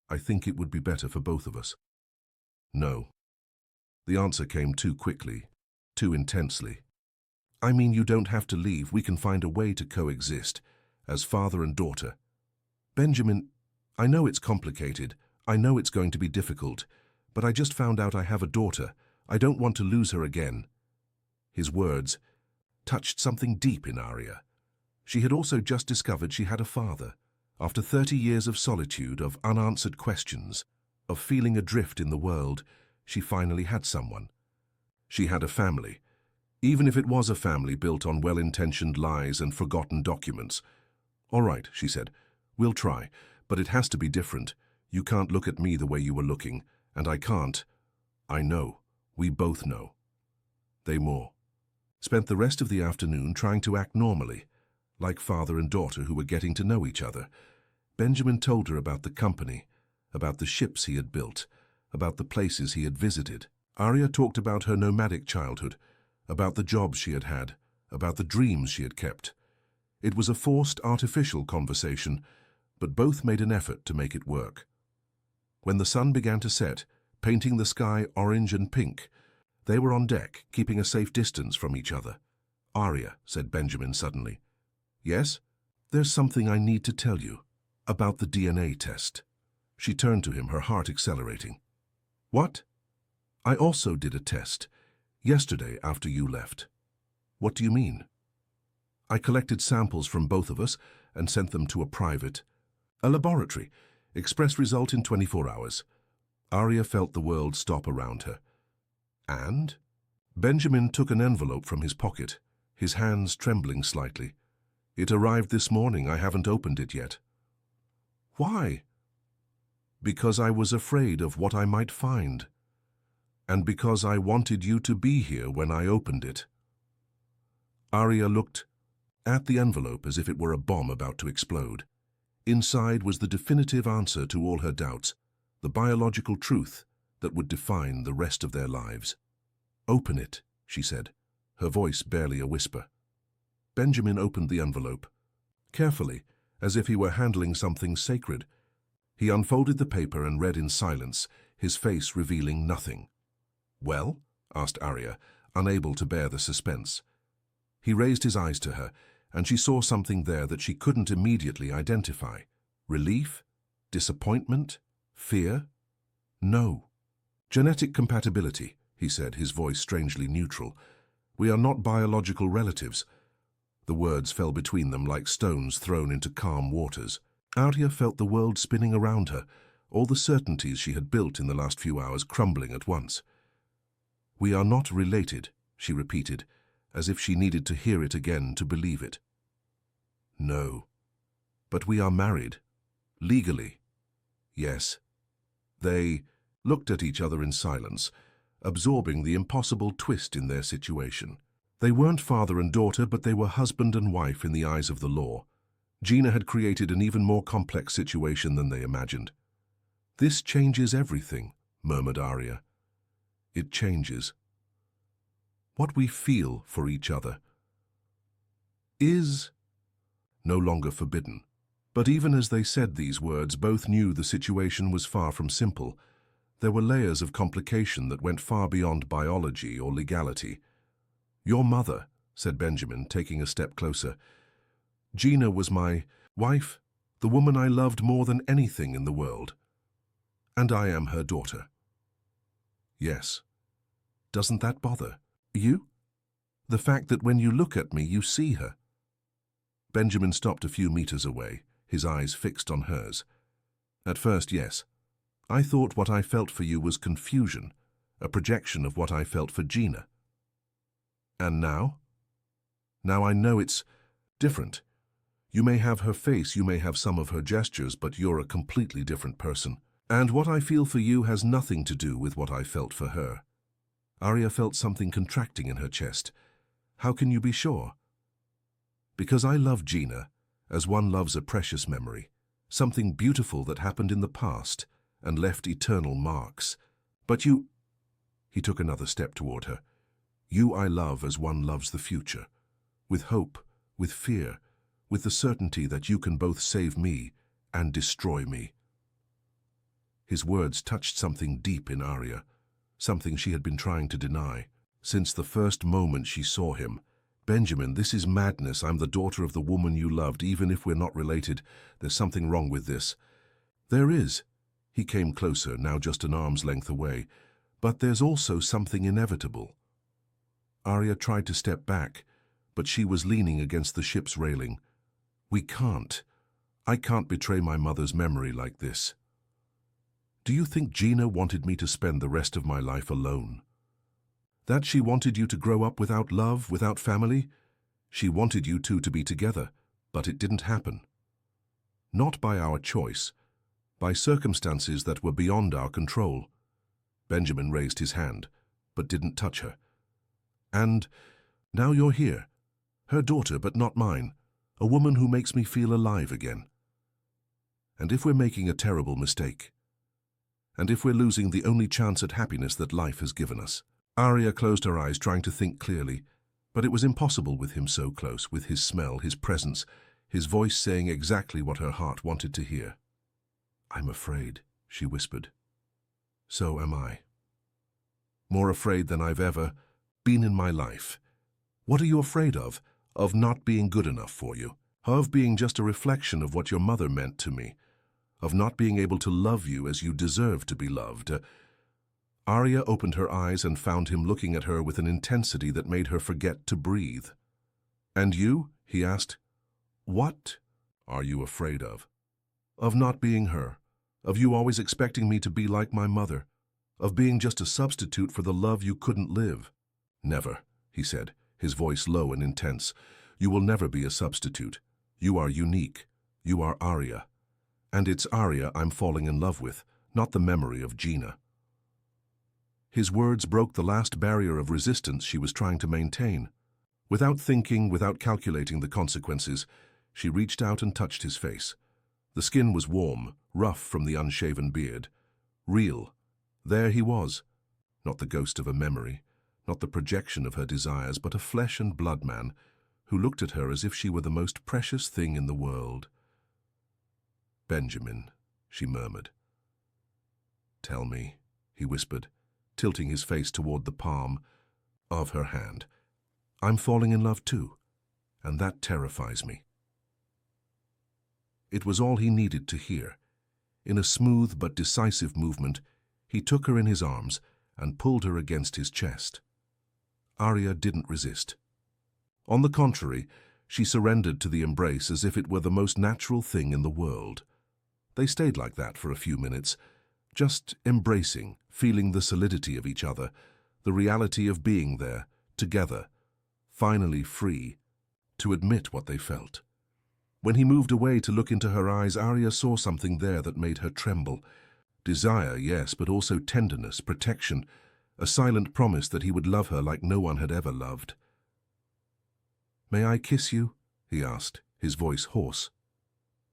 I think it would be better for both of us. No. The answer came too quickly, too intensely. I mean, you don't have to leave. We can find a way to coexist, as father and daughter. Benjamin, I know it's complicated. I know it's going to be difficult, but I just found out I have a daughter. I don't want to lose her again. His words touched something deep in Arya. She had also just discovered she had a father. After 30 years of solitude, of unanswered questions, of feeling adrift in the world, she finally had someone. She had a family, even if it was a family built on well-intentioned lies and forgotten documents. All right, she said, we'll try, but it has to be different. You can't look at me the way you were looking, and I can't. I know. We both know. They spent the rest of the afternoon trying to act normally, like father and daughter who were getting to know each other. Benjamin told her about the company, about the ships he had built, about the places he had visited. Arya talked about her nomadic childhood, about the jobs she had had, about the dreams she had kept. It was a forced, artificial conversation, but both made an effort to make it work. When the sun began to set, painting the sky orange and pink, they were on deck, keeping a safe distance from each other. Arya, said Benjamin suddenly. Yes? There's something I need to tell you. About the DNA test. She turned to him, her heart accelerating. What? I also did a test. Yesterday after you left. What do you mean? I collected samples from both of us and sent them to a laboratory. Express result in 24 hours. Arya felt the world stop around her. And? Benjamin took an envelope from his pocket, his hands trembling slightly. It arrived this morning. I haven't opened it yet. Why? Because I was afraid of what I might find. And because I wanted you to be here when I opened it. Arya looked at the envelope as if it were a bomb about to explode. Inside was the definitive answer to all her doubts, the biological truth that would define the rest of their lives. Open it, she said, her voice barely a whisper. Benjamin opened the envelope. Carefully, as if he were handling something sacred, he unfolded the paper and read in silence, his face revealing nothing. Well? Asked Arya, unable to bear the suspense. He raised his eyes to her, and she saw something there that she couldn't immediately identify. Relief? Disappointment? Fear? No. Genetic compatibility, he said, his voice strangely neutral. We are not biological relatives. The words fell between them like stones thrown into calm waters. Arya felt the world spinning around her, all the certainties she had built in the last few hours crumbling at once. We are not related, she repeated, as if she needed to hear it again to believe it. No. But we are married. Legally. Yes. They looked at each other in silence, absorbing the impossible twist in their situation. They weren't father and daughter, but they were husband and wife in the eyes of the law. Gina had created an even more complex situation than they imagined. This changes everything, murmured Arya. It changes. What we feel for each other is no longer forbidden. But even as they said these words, both knew the situation was far from simple. There were layers of complication that went far beyond biology or legality. Your mother, said Benjamin, taking a step closer. Gina was my wife, the woman I loved more than anything in the world. And I am her daughter. Yes. Doesn't that bother you? The fact that when you look at me, you see her. Benjamin stopped a few meters away, his eyes fixed on hers. At first, yes. I thought what I felt for you was confusion, a projection of what I felt for Gina. And now? Now I know it's different. You may have her face, you may have some of her gestures, but you're a completely different person. And what I feel for you has nothing to do with what I felt for her. Arya felt something contracting in her chest. How can you be sure? Because I love Gina, as one loves a precious memory, something beautiful that happened in the past and left eternal marks. But you... He took another step toward her. You I love as one loves the future, with hope, with fear, with the certainty that you can both save me and destroy me." His words touched something deep in Arya, something she had been trying to deny. Since the first moment she saw him. "Benjamin, this is madness. I'm the daughter of the woman you loved, even if we're not related. There's something wrong with this." "There is." He came closer, now just an arm's length away. "But there's also something inevitable." Arya tried to step back, but she was leaning against the ship's railing. "We can't. I can't betray my mother's memory like this." "Do you think Gina wanted me to spend the rest of my life alone? That she wanted you to grow up without love, without family? She wanted you two to be together, but it didn't happen. Not by our choice, by circumstances that were beyond our control." Benjamin raised his hand, but didn't touch her. "And now you're here, her daughter but not mine, a woman who makes me feel alive again. And if we're making a terrible mistake, and if we're losing the only chance at happiness that life has given us." Arya closed her eyes, trying to think clearly, but it was impossible with him so close, with his smell, his presence, his voice saying exactly what her heart wanted to hear. "I'm afraid," she whispered. "So am I. More afraid than I've ever been in my life." "What are you afraid of?" "Of not being good enough for you. Of being just a reflection of what your mother meant to me. Of not being able to love you as you deserve to be loved." Arya opened her eyes and found him looking at her with an intensity that made her forget to breathe. "And you?" he asked. "What are you afraid of?" "Of not being her. Of you always expecting me to be like my mother. Of being just a substitute for the love you couldn't live." "Never," he said, his voice low and intense. "You will never be a substitute. You are unique. You are Arya. And it's Arya I'm falling in love with, not the memory of Gina." His words broke the last barrier of resistance she was trying to maintain. Without thinking, without calculating the consequences, she reached out and touched his face. The skin was warm, rough from the unshaven beard. Real. There he was. Not the ghost of a memory, not the projection of her desires, but a flesh and blood man who looked at her as if she were the most precious thing in the world. "Benjamin," she murmured. "Tell me," he whispered, tilting his face toward the palm of her hand. "I'm falling in love too, and that terrifies me." It was all he needed to hear. In a smooth but decisive movement, he took her in his arms and pulled her against his chest. Arya didn't resist. On the contrary, she surrendered to the embrace as if it were the most natural thing in the world. They stayed like that for a few minutes, just embracing, feeling the solidity of each other, the reality of being there, together, finally free to admit what they felt. When he moved away to look into her eyes, Arya saw something there that made her tremble. Desire, yes, but also tenderness, protection, a silent promise that he would love her like no one had ever loved. "May I kiss you?" he asked, his voice hoarse.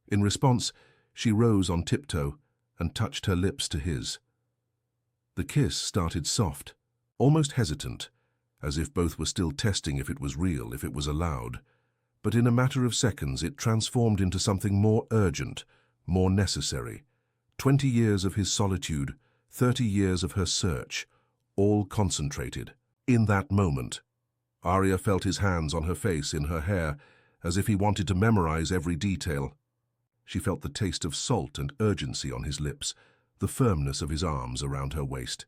In response, she rose on tiptoe and touched her lips to his. The kiss started soft, almost hesitant, as if both were still testing if it was real, if it was allowed. But in a matter of seconds it transformed into something more urgent, more necessary. 20 years of his solitude, 30 years of her search, all concentrated. In that moment, Arya felt his hands on her face, in her hair, as if he wanted to memorize every detail. She felt the taste of salt and urgency on his lips, the firmness of his arms around her waist.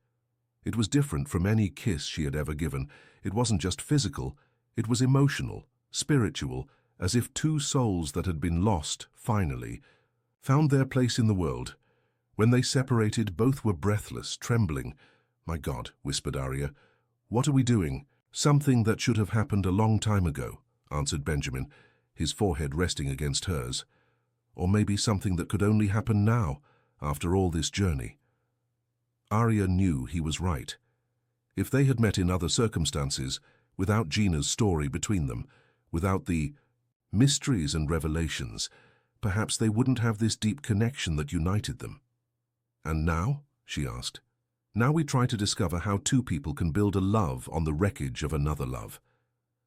It was different from any kiss she had ever given. It wasn't just physical, it was emotional, spiritual, as if two souls that had been lost, finally, found their place in the world. When they separated, both were breathless, trembling. "My God," whispered Arya, "what are we doing?" "Something that should have happened a long time ago," answered Benjamin, his forehead resting against hers. "Or maybe something that could only happen now, after all this journey." Arya knew he was right. If they had met in other circumstances, without Gina's story between them, without the mysteries and revelations, perhaps they wouldn't have this deep connection that united them. "And now?" she asked. "Now we try to discover how two people can build a love on the wreckage of another love."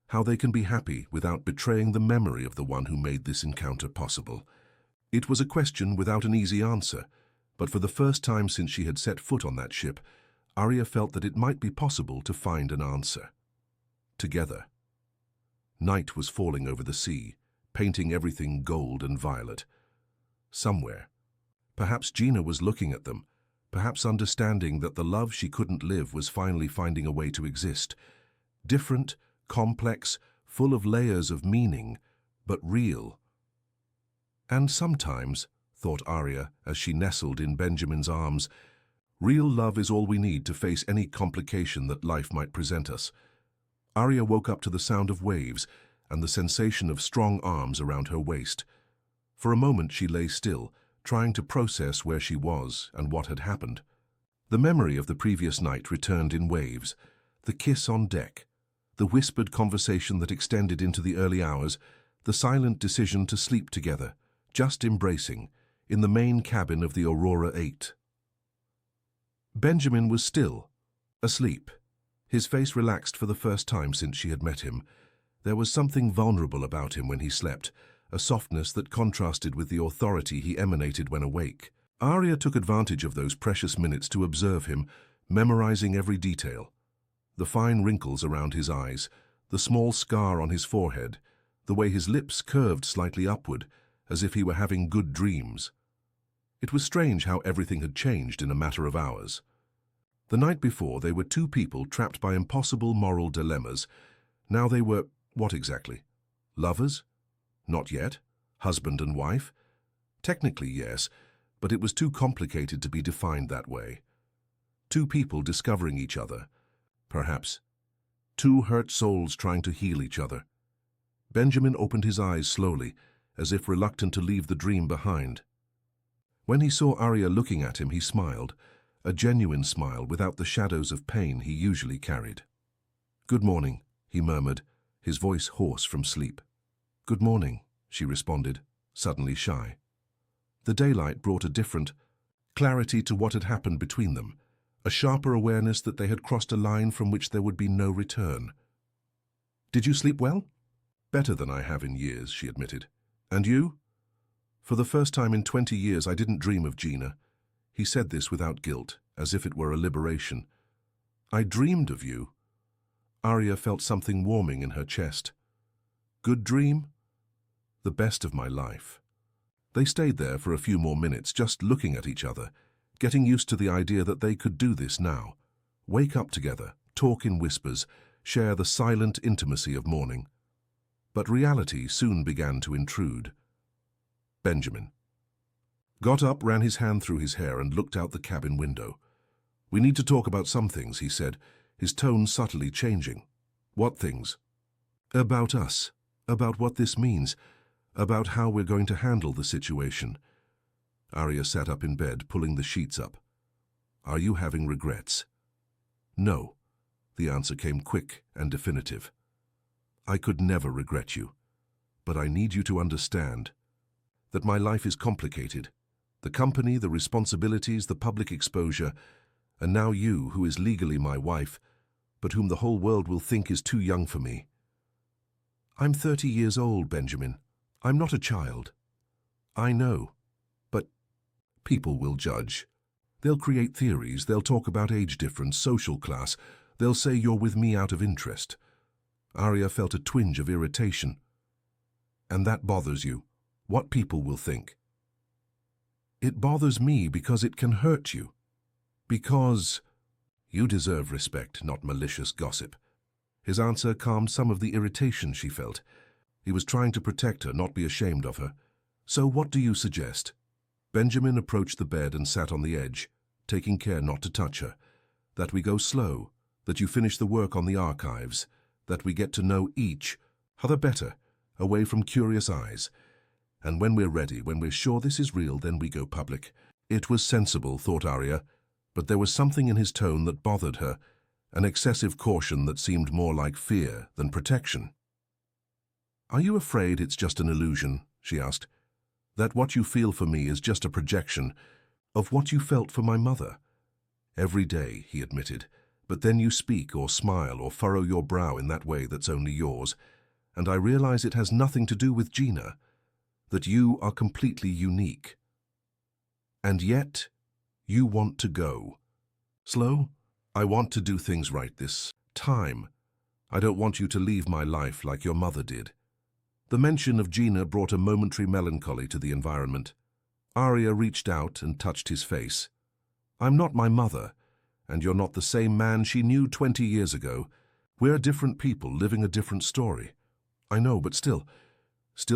how they can be happy without betraying the memory of the one who made this encounter possible. It was a question without an easy answer, but for the first time since she had set foot on that ship, Arya felt that it might be possible to find an answer. Together. Night was falling over the sea, painting everything gold and violet. Somewhere. Perhaps Gina was looking at them, perhaps understanding that the love she couldn't live was finally finding a way to exist. Different, complex, full of layers of meaning, but real. And sometimes, thought Arya as she nestled in Benjamin's arms, real love is all we need to face any complication that life might present us. Arya woke up to the sound of waves and the sensation of strong arms around her waist. For a moment she lay still, trying to process where she was and what had happened. The memory of the previous night returned in waves, the kiss on deck, the whispered conversation that extended into the early hours, the silent decision to sleep together, just embracing, in the main cabin of the Aurora 8. Benjamin was still, asleep, his face relaxed for the first time since she had met him. There was something vulnerable about him when he slept, a softness that contrasted with the authority he emanated when awake. Arya took advantage of those precious minutes to observe him, memorizing every detail. The fine wrinkles around his eyes, the small scar on his forehead, the way his lips curved slightly upward, as if he were having good dreams. It was strange how everything had changed in a matter of hours. The night before, they were two people trapped by impossible moral dilemmas. Now they were, what exactly? Lovers? Not yet. Husband and wife? Technically, yes, but it was too complicated to be defined that way. Two people discovering each other. Perhaps. Two hurt souls trying to heal each other. Benjamin opened his eyes slowly, as if reluctant to leave the dream behind. When he saw Arya looking at him, he smiled, a genuine smile without the shadows of pain he usually carried. "Good morning," he murmured, his voice hoarse from sleep. "Good morning," she responded, suddenly shy. The daylight brought a different clarity to what had happened between them, a sharper awareness that they had crossed a line from which there would be no return. "Did you sleep well?" "Better than I have in years," she admitted. "And you?" "For the first time in 20 years I didn't dream of Gina." He said this without guilt, as if it were a liberation. "I dreamed of you." Arya felt something warming in her chest. "Good dream?" "The best of my life." They stayed there for a few more minutes, just looking at each other, getting used to the idea that they could do this now. Wake up together, talk in whispers, share the silent intimacy of morning. But reality soon began to intrude. Benjamin got up, ran his hand through his hair, and looked out the cabin window. "We need to talk about some things," he said, his tone subtly changing. "What things?" "About us, about what this means, about how we're going to handle the situation." Arya sat up in bed, pulling the sheets up. "Are you having regrets?" "No." The answer came quick and definitive. "I could never regret you, but I need you to understand that my life is complicated. The company, the responsibilities, the public exposure, and now you, who is legally my wife, but whom the whole world will think is too young for me." "I'm 30 years old, Benjamin. I'm not a child." "I know, but people will judge. They'll create theories, they'll talk about age difference, social class, they'll say you're with me out of interest." Arya felt a twinge of irritation. "And that bothers you? What people will think?" "It bothers me because it can hurt you. Because you deserve respect, not malicious gossip." His answer calmed some of the irritation she felt. He was trying to protect her, not be ashamed of her. "So what do you suggest?" Benjamin approached the bed and sat on the edge, taking care not to touch her. "That we go slow, that you finish the work on the archives, that we get to know each other better, away from curious eyes. And when we're ready, when we're sure this is real, then we go public." It was sensible, thought Arya, but there was something in his tone that bothered her, an excessive caution that seemed more like fear than protection. "Are you afraid it's just an illusion?" she asked. "That what you feel for me is just a projection of what you felt for my mother?" "Every day," he admitted, But then you speak or smile or furrow your brow in that way that's only yours, and I realize it has nothing to do with Gina, that you are completely unique. And yet, you want to go. Slow? I want to do things right this time. I don't want you to leave my life like your mother did. The mention of Gina brought a momentary melancholy to the environment. Arya reached out and touched his face. I'm not my mother, and you're not the same man she knew 20 years ago. We're different people living a different story. I know, but still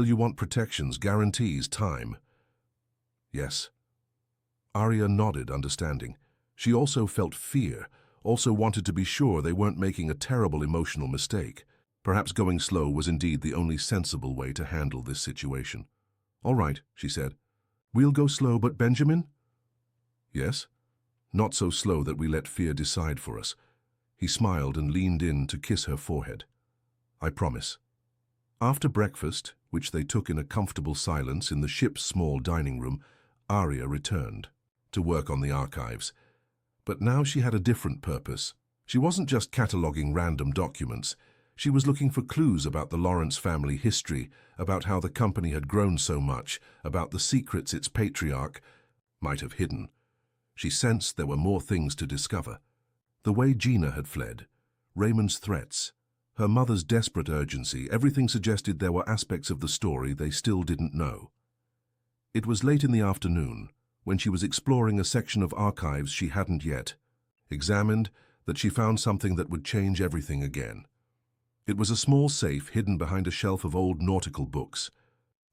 you want protections, guarantees, time. Yes. Arya nodded, understanding. She also felt fear, also wanted to be sure they weren't making a terrible emotional mistake. Perhaps going slow was indeed the only sensible way to handle this situation. All right, she said. We'll go slow, but Benjamin? Yes. Not so slow that we let fear decide for us. He smiled and leaned in to kiss her forehead. I promise. After breakfast, which they took in a comfortable silence in the ship's small dining room, Arya returned to work on the archives. But now she had a different purpose. She wasn't just cataloguing random documents. She was looking for clues about the Lawrence family history, about how the company had grown so much, about the secrets its patriarch might have hidden. She sensed there were more things to discover. The way Gina had fled, Raymond's threats, her mother's desperate urgency, everything suggested there were aspects of the story they still didn't know. It was late in the afternoon, when she was exploring a section of archives she hadn't yet examined, that she found something that would change everything again. It was a small safe hidden behind a shelf of old nautical books.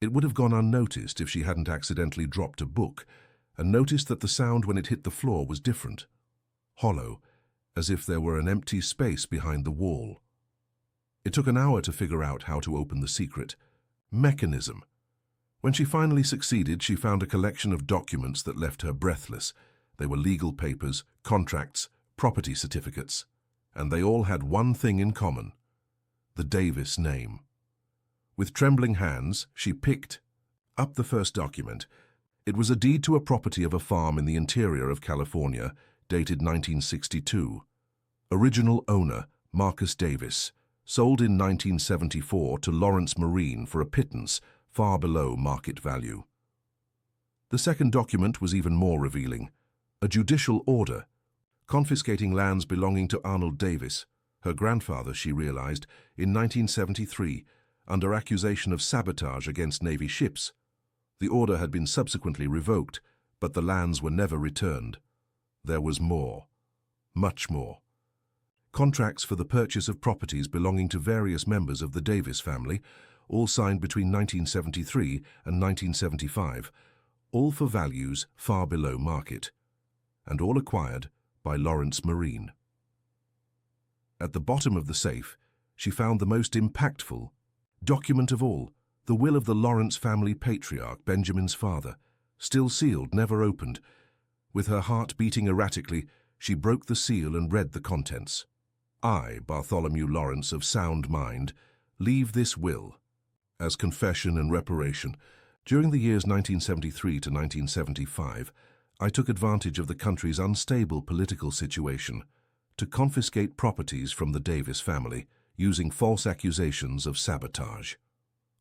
It would have gone unnoticed if she hadn't accidentally dropped a book, and noticed that the sound when it hit the floor was different, hollow, as if there were an empty space behind the wall. It took an hour to figure out how to open the secret mechanism. When she finally succeeded, she found a collection of documents that left her breathless. They were legal papers, contracts, property certificates, and they all had one thing in common: the Davis name. With trembling hands, she picked up the first document. It was a deed to a property of a farm in the interior of California, dated 1962. Original owner, Marcus Davis, sold in 1974 to Lawrence Marine for a pittance far below market value. The second document was even more revealing: a judicial order confiscating lands belonging to Arnold Davis, her grandfather, she realized, in 1973, under accusation of sabotage against Navy ships. The order had been subsequently revoked, but the lands were never returned. There was more, much more. Contracts for the purchase of properties belonging to various members of the Davis family, all signed between 1973 and 1975, all for values far below market, and all acquired by Lawrence Marine. At the bottom of the safe, she found the most impactful document of all: the will of the Lawrence family patriarch, Benjamin's father, still sealed, never opened. With her heart beating erratically, she broke the seal and read the contents. I, Bartholomew Lawrence of sound mind, leave this will as confession and reparation. During the years 1973 to 1975, I took advantage of the country's unstable political situation to confiscate properties from the Davis family, using false accusations of sabotage.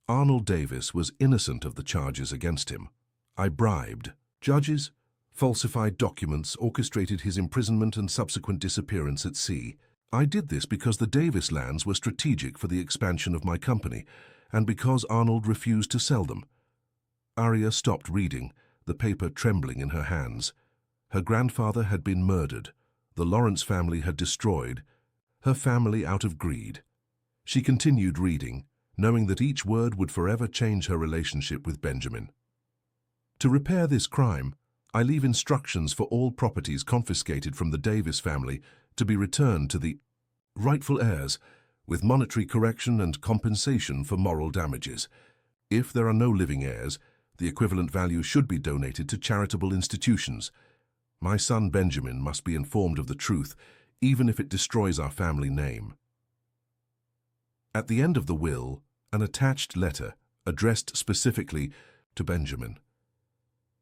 Arnold Davis was innocent of the charges against him. I bribed judges, falsified documents, orchestrated his imprisonment and subsequent disappearance at sea. I did this because the Davis lands were strategic for the expansion of my company, and because Arnold refused to sell them. Arya stopped reading, the paper trembling in her hands. Her grandfather had been murdered. The Lawrence family had destroyed her family out of greed. She continued reading, knowing that each word would forever change her relationship with Benjamin. To repair this crime, I leave instructions for all properties confiscated from the Davis family to be returned to the rightful heirs, with monetary correction and compensation for moral damages. If there are no living heirs, the equivalent value should be donated to charitable institutions. My son Benjamin must be informed of the truth, even if it destroys our family name. At the end of the will, an attached letter, addressed specifically to Benjamin.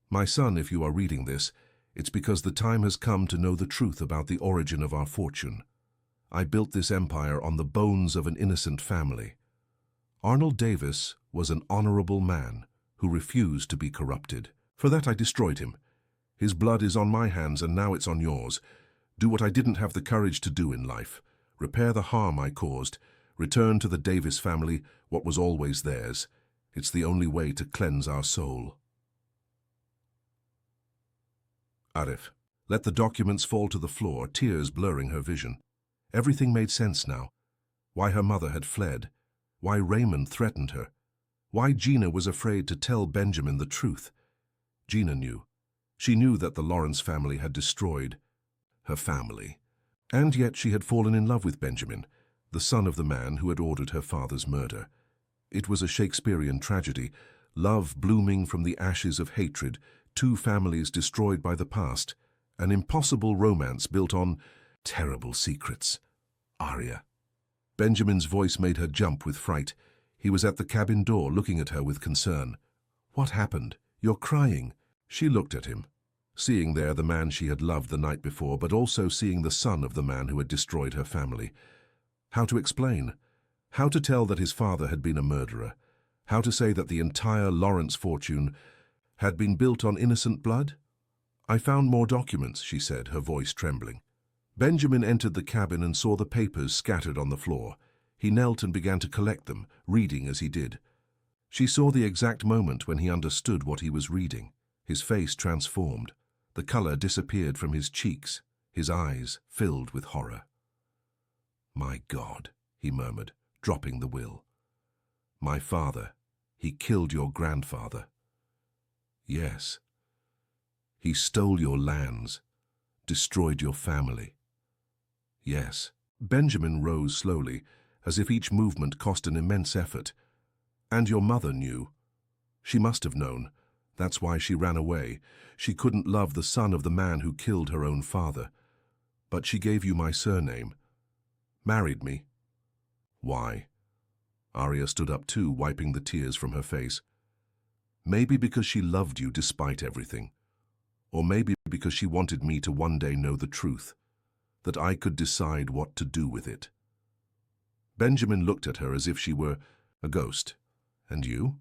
My son, if you are reading this, it's because the time has come to know the truth about the origin of our fortune. I built this empire on the bones of an innocent family. Arnold Davis was an honorable man who refused to be corrupted. For that I destroyed him. His blood is on my hands and now it's on yours. Do what I didn't have the courage to do in life. Repair the harm I caused. Return to the Davis family what was always theirs. It's the only way to cleanse our soul. Arif let the documents fall to the floor, tears blurring her vision. Everything made sense now. Why her mother had fled. Why Raymond threatened her. Why Gina was afraid to tell Benjamin the truth. Gina knew. She knew that the Lawrence family had destroyed her family. And yet she had fallen in love with Benjamin, the son of the man who had ordered her father's murder. It was a Shakespearean tragedy, love blooming from the ashes of hatred, two families destroyed by the past, an impossible romance built on terrible secrets. Arya. Benjamin's voice made her jump with fright. He was at the cabin door looking at her with concern. What happened? You're crying. She looked at him, seeing there the man she had loved the night before, but also seeing the son of the man who had destroyed her family. How to explain? How to tell that his father had been a murderer? How to say that the entire Lawrence fortune had been built on innocent blood? I found more documents, she said, her voice trembling. Benjamin entered the cabin and saw the papers scattered on the floor. He knelt and began to collect them, reading as he did. She saw the exact moment when he understood what he was reading. His face transformed. The color disappeared from his cheeks, his eyes filled with horror. My God, he murmured, dropping the will. My father, he killed your grandfather. Yes. He stole your lands, destroyed your family. Yes. Benjamin rose slowly, as if each movement cost an immense effort. And your mother knew. She must have known. That's why she ran away. She couldn't love the son of the man who killed her own father. But she gave you my surname. Married me. Why? Arya stood up too, wiping the tears from her face. Maybe because she loved you despite everything. Or maybe because she wanted me to one day know the truth, that I could decide what to do with it. Benjamin looked at her as if she were a ghost. And you?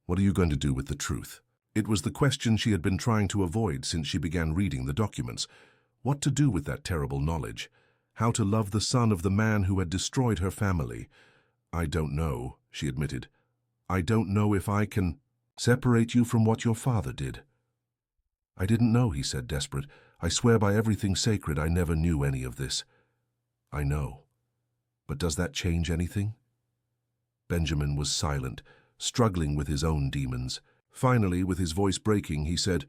What are you going to do with the truth? It was the question she had been trying to avoid since she began reading the documents. What to do with that terrible knowledge? How to love the son of the man who had destroyed her family? I don't know, she admitted. I don't know if I can separate you from what your father did. I didn't know, he said, desperate. I swear by everything sacred I never knew any of this. I know. But does that change anything? Benjamin was silent, struggling with his own demons. Finally, with his voice breaking, he said,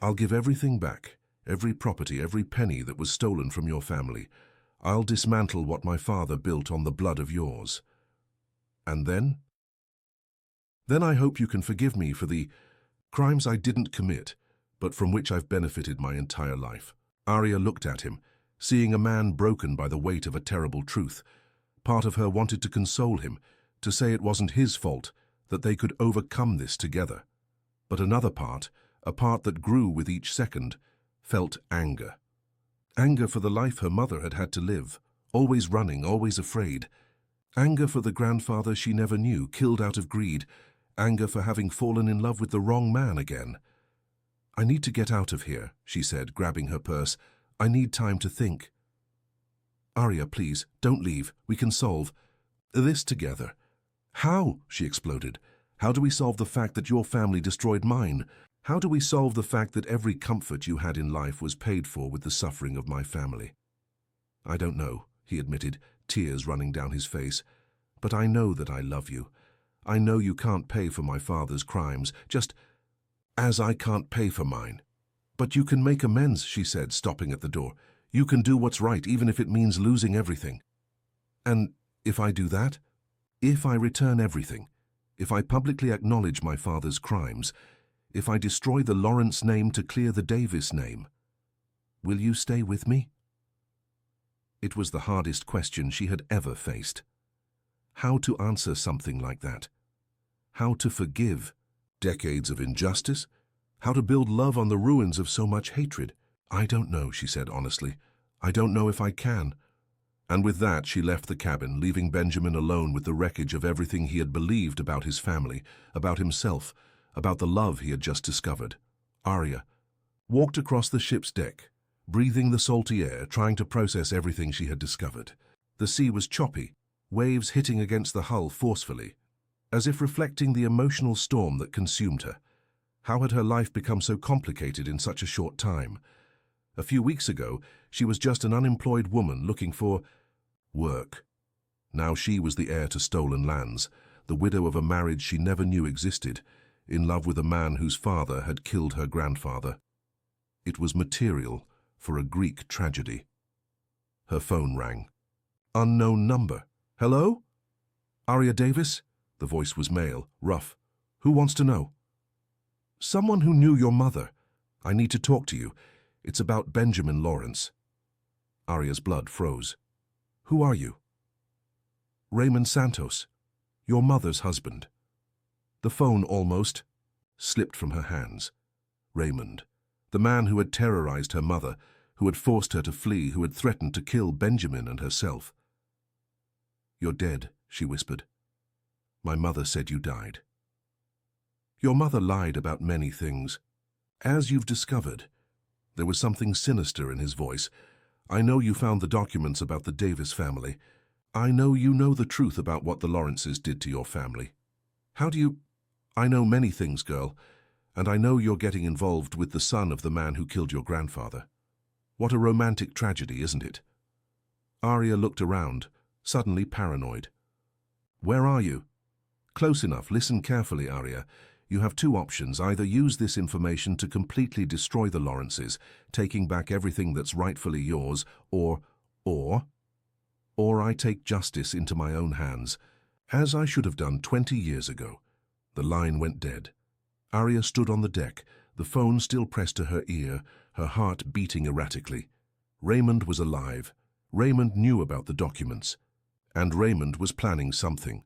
I'll give everything back, every property, every penny that was stolen from your family. I'll dismantle what my father built on the blood of yours. And then? Then I hope you can forgive me for the crimes I didn't commit, but from which I've benefited my entire life. Arya looked at him, seeing a man broken by the weight of a terrible truth. Part of her wanted to console him, to say it wasn't his fault, that they could overcome this together. But another part, a part that grew with each second, felt anger. Anger for the life her mother had had to live, always running, always afraid. Anger for the grandfather she never knew, killed out of greed. Anger for having fallen in love with the wrong man again. I need to get out of here, she said, grabbing her purse. I need time to think. Arya, please, don't leave. We can solve this together. How? She exploded. How do we solve the fact that your family destroyed mine? How do we solve the fact that every comfort you had in life was paid for with the suffering of my family? I don't know, he admitted, tears running down his face. But I know that I love you. I know you can't pay for my father's crimes, just as I can't pay for mine. But you can make amends, she said, stopping at the door. You can do what's right, even if it means losing everything. And if I do that? If I return everything, if I publicly acknowledge my father's crimes, if I destroy the Lawrence name to clear the Davis name, will you stay with me? It was the hardest question she had ever faced. How to answer something like that? How to forgive decades of injustice? How to build love on the ruins of so much hatred? I don't know, she said honestly. I don't know if I can. And with that, she left the cabin, leaving Benjamin alone with the wreckage of everything he had believed about his family, about himself, about the love he had just discovered. Arya walked across the ship's deck, breathing the salty air, trying to process everything she had discovered. The sea was choppy, waves hitting against the hull forcefully, as if reflecting the emotional storm that consumed her. How had her life become so complicated in such a short time? A few weeks ago, she was just an unemployed woman looking for work. Now she was the heir to stolen lands, the widow of a marriage she never knew existed, in love with a man whose father had killed her grandfather. It was material for a Greek tragedy. Her phone rang. Unknown number. Hello? Arya Davis? The voice was male, rough. Who wants to know? Someone who knew your mother. I need to talk to you. It's about Benjamin Lawrence. Arya's blood froze. Who are you? Raymond Santos, your mother's husband. The phone almost slipped from her hands. Raymond, the man who had terrorized her mother, who had forced her to flee, who had threatened to kill Benjamin and herself. You're dead, she whispered. My mother said you died. Your mother lied about many things. As you've discovered, there was something sinister in his voice. I know you found the documents about the Davis family. I know you know the truth about what the Lawrences did to your family. How do you... I know many things, girl, and I know you're getting involved with the son of the man who killed your grandfather. What a romantic tragedy, isn't it? Arya looked around, suddenly paranoid. Where are you? Close enough. Listen carefully, Arya. You have two options. Either use this information to completely destroy the Lawrences, taking back everything that's rightfully yours, or I take justice into my own hands, as I should have done 20 years ago. The line went dead. Arya stood on the deck, the phone still pressed to her ear, her heart beating erratically. Raymond was alive. Raymond knew about the documents. And Raymond was planning something.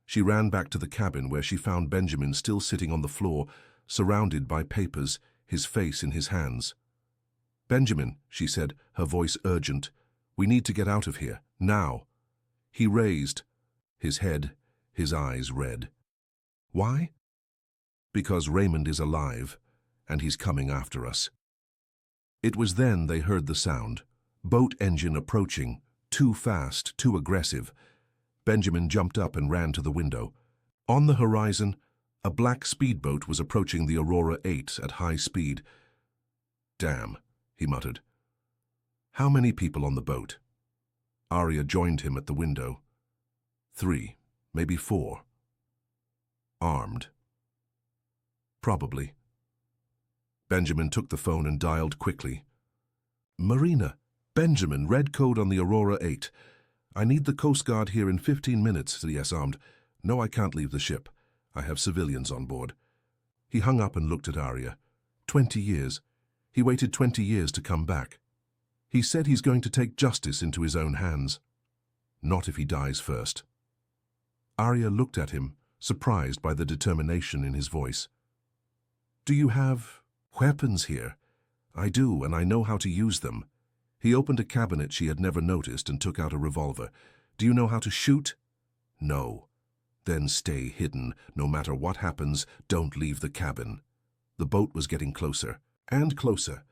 She ran back to the cabin where she found Benjamin still sitting on the floor, surrounded by papers, his face in his hands. Benjamin, she said, her voice urgent, we need to get out of here, now. He raised his head, his eyes red. Why? Because Raymond is alive, and he's coming after us. It was then they heard the sound. Boat engine approaching, too fast, too aggressive. Benjamin jumped up and ran to the window. On the horizon, a black speedboat was approaching the Aurora 8 at high speed. Damn, he muttered. How many people on the boat? Arya joined him at the window. 3, maybe 4. Armed. Probably. Benjamin took the phone and dialed quickly. Marina, Benjamin, red code on the Aurora 8. I need the Coast Guard here in 15 minutes, yes, armed. No, I can't leave the ship. I have civilians on board. He hung up and looked at Arya. 20 years. He waited 20 years to come back. He said he's going to take justice into his own hands. Not if he dies first. Arya looked at him, surprised by the determination in his voice. Do you have weapons here? I do, and I know how to use them. He opened a cabinet she had never noticed and took out a revolver. Do you know how to shoot? No. Then stay hidden. No matter what happens, don't leave the cabin. The boat was getting closer, and closer.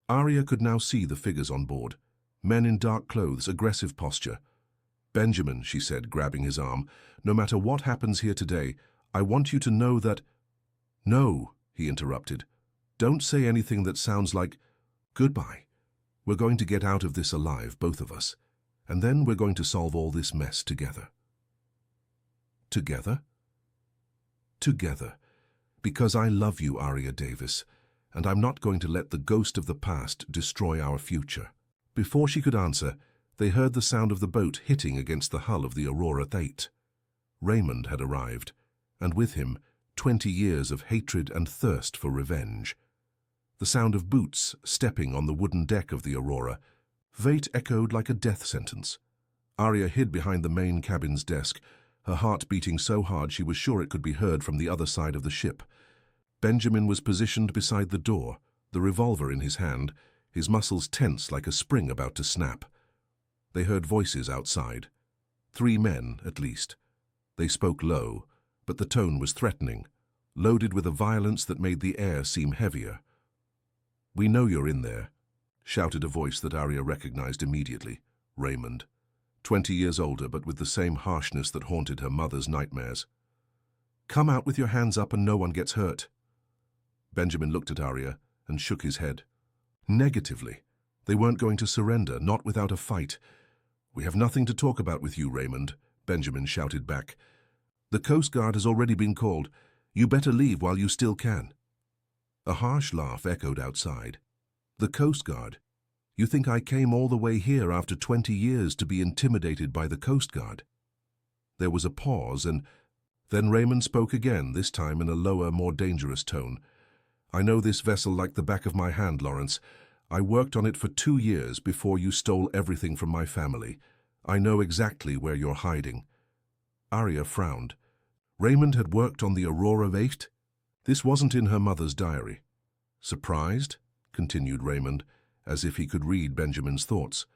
Arya could now see the figures on board. Men in dark clothes, aggressive posture. Benjamin, she said, grabbing his arm, no matter what happens here today, I want you to know that... No, he interrupted. Don't say anything that sounds like, goodbye. We're going to get out of this alive, both of us, and then we're going to solve all this mess together. Together? Together. Because I love you, Arya Davis, and I'm not going to let the ghost of the past destroy our future. Before she could answer, they heard the sound of the boat hitting against the hull of the Aurora 8. Raymond had arrived, and with him 20 years of hatred and thirst for revenge. The sound of boots stepping on the wooden deck of the Aurora. Fate echoed like a death sentence. Arya hid behind the main cabin's desk, her heart beating so hard she was sure it could be heard from the other side of the ship. Benjamin was positioned beside the door, the revolver in his hand, his muscles tense like a spring about to snap. They heard voices outside. 3 men, at least. They spoke low, but the tone was threatening, loaded with a violence that made the air seem heavier. "We know you're in there," shouted a voice that Arya recognized immediately. Raymond. 20 years older, but with the same harshness that haunted her mother's nightmares. "Come out with your hands up and no one gets hurt." Benjamin looked at Arya and shook his head. Negatively. They weren't going to surrender, not without a fight. "We have nothing to talk about with you, Raymond," Benjamin shouted back. "The Coast Guard has already been called. You better leave while you still can." A harsh laugh echoed outside. "The Coast Guard? You think I came all the way here after 20 years to be intimidated by the Coast Guard?" There was a pause, and then Raymond spoke again, this time in a lower, more dangerous tone. "I know this vessel like the back of my hand, Lawrence. I worked on it for 2 years before you stole everything from my family. I know exactly where you're hiding." Arya frowned. Raymond had worked on the Aurora 8? This wasn't in her mother's diary. "Surprised?" continued Raymond, as if he could read Benjamin's thoughts.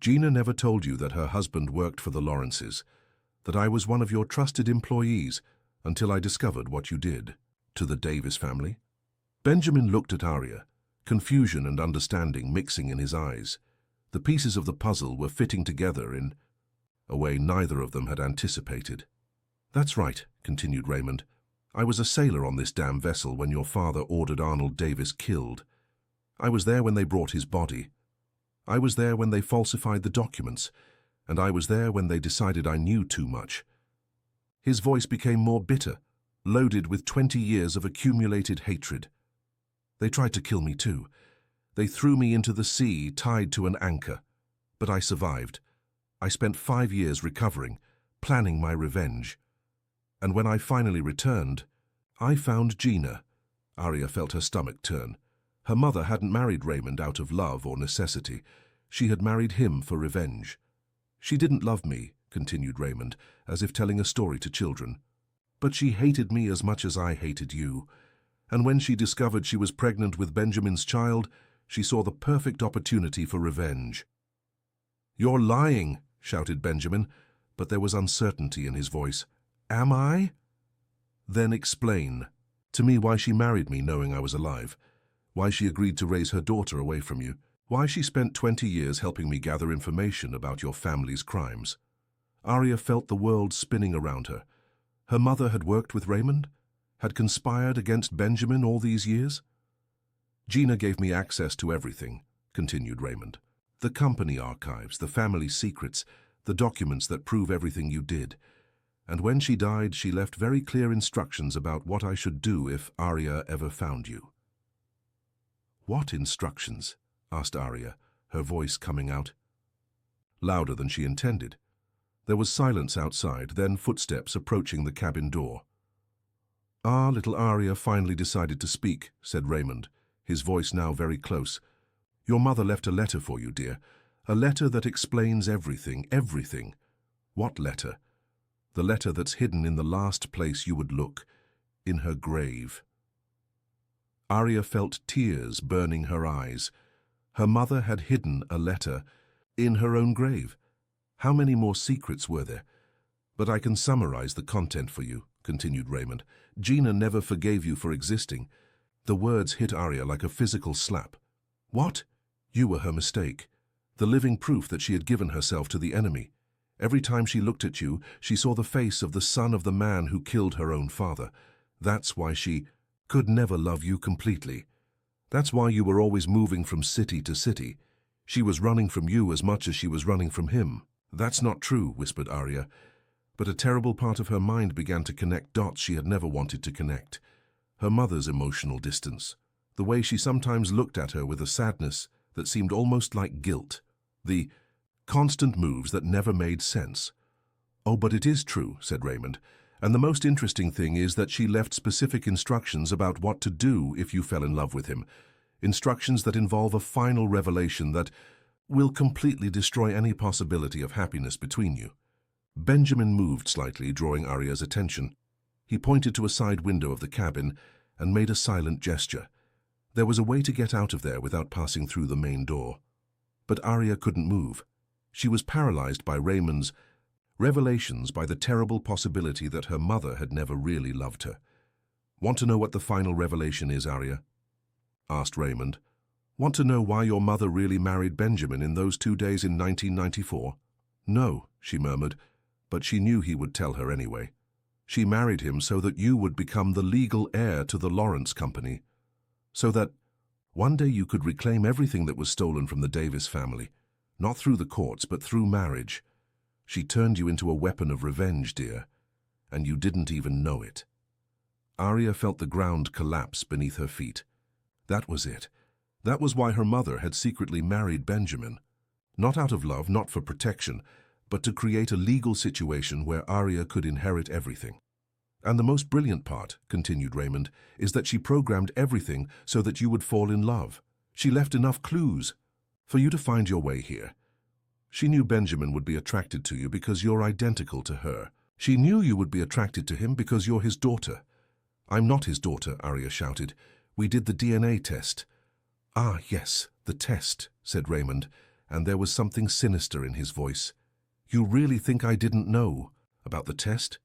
"Gina never told you that her husband worked for the Lawrences, that I was one of your trusted employees until I discovered what you did to the Davis family?" Benjamin looked at Arya, confusion and understanding mixing in his eyes. The pieces of the puzzle were fitting together in a way neither of them had anticipated. "That's right," continued Raymond. "I was a sailor on this damn vessel when your father ordered Arnold Davis killed. I was there when they brought his body. I was there when they falsified the documents, and I was there when they decided I knew too much." His voice became more bitter, loaded with 20 years of accumulated hatred. "They tried to kill me too. They threw me into the sea, tied to an anchor. But I survived. I spent 5 years recovering, planning my revenge. And when I finally returned, I found Gina." Arya felt her stomach turn. Her mother hadn't married Raymond out of love or necessity. She had married him for revenge. "She didn't love me," continued Raymond, as if telling a story to children. "But she hated me as much as I hated you. And when she discovered she was pregnant with Benjamin's child, she saw the perfect opportunity for revenge." "You're lying," shouted Benjamin, but there was uncertainty in his voice. "Am I?" "Then explain to me why she married me knowing I was alive, why she agreed to raise her daughter away from you, why she spent 20 years helping me gather information about your family's crimes." Arya felt the world spinning around her. Her mother had worked with Raymond? Had conspired against Benjamin all these years? "Gina gave me access to everything," continued Raymond. "The company archives, the family secrets, the documents that prove everything you did. And when she died, she left very clear instructions about what I should do if Arya ever found you." "What instructions?" asked Arya, her voice coming out louder than she intended. There was silence outside, then footsteps approaching the cabin door. "Ah, little Arya finally decided to speak," said Raymond, his voice now very close. "Your mother left a letter for you, dear. A letter that explains everything, everything." "What letter?" "The letter that's hidden in the last place you would look, in her grave." Arya felt tears burning her eyes. Her mother had hidden a letter in her own grave. How many more secrets were there? "But I can summarize the content for you," continued Raymond. "Gina never forgave you for existing." The words hit Arya like a physical slap. "What?" "You were her mistake. The living proof that she had given herself to the enemy. Every time she looked at you, she saw the face of the son of the man who killed her own father. That's why she could never love you completely. That's why you were always moving from city to city. She was running from you as much as she was running from him." "That's not true," whispered Arya. But a terrible part of her mind began to connect dots she had never wanted to connect. Her mother's emotional distance, the way she sometimes looked at her with a sadness that seemed almost like guilt, the constant moves that never made sense. "Oh, but it is true," said Raymond. "And the most interesting thing is that she left specific instructions about what to do if you fell in love with him. Instructions that involve a final revelation that will completely destroy any possibility of happiness between you." Benjamin moved slightly, drawing Arya's attention. He pointed to a side window of the cabin and made a silent gesture. There was a way to get out of there without passing through the main door. But Arya couldn't move. She was paralyzed by Raymond's revelations, by the terrible possibility that her mother had never really loved her. "Want to know what the final revelation is, Arya?" asked Raymond. "Want to know why your mother really married Benjamin in those 2 days in 1994? "No," she murmured, but she knew he would tell her anyway. "She married him so that you would become the legal heir to the Lawrence Company, so that one day you could reclaim everything that was stolen from the Davis family, not through the courts, but through marriage. She turned you into a weapon of revenge, dear, and you didn't even know it." Arya felt the ground collapse beneath her feet. That was it. That was why her mother had secretly married Benjamin. Not out of love, not for protection, but to create a legal situation where Arya could inherit everything. "And the most brilliant part," continued Raymond, "is that she programmed everything so that you would fall in love. She left enough clues for you to find your way here. She knew Benjamin would be attracted to you because you're identical to her. She knew you would be attracted to him because you're his daughter." "I'm not his daughter," Arya shouted. "We did the DNA test." "Ah, yes, the test," said Raymond, and there was something sinister in his voice. "You really think I didn't know about the test?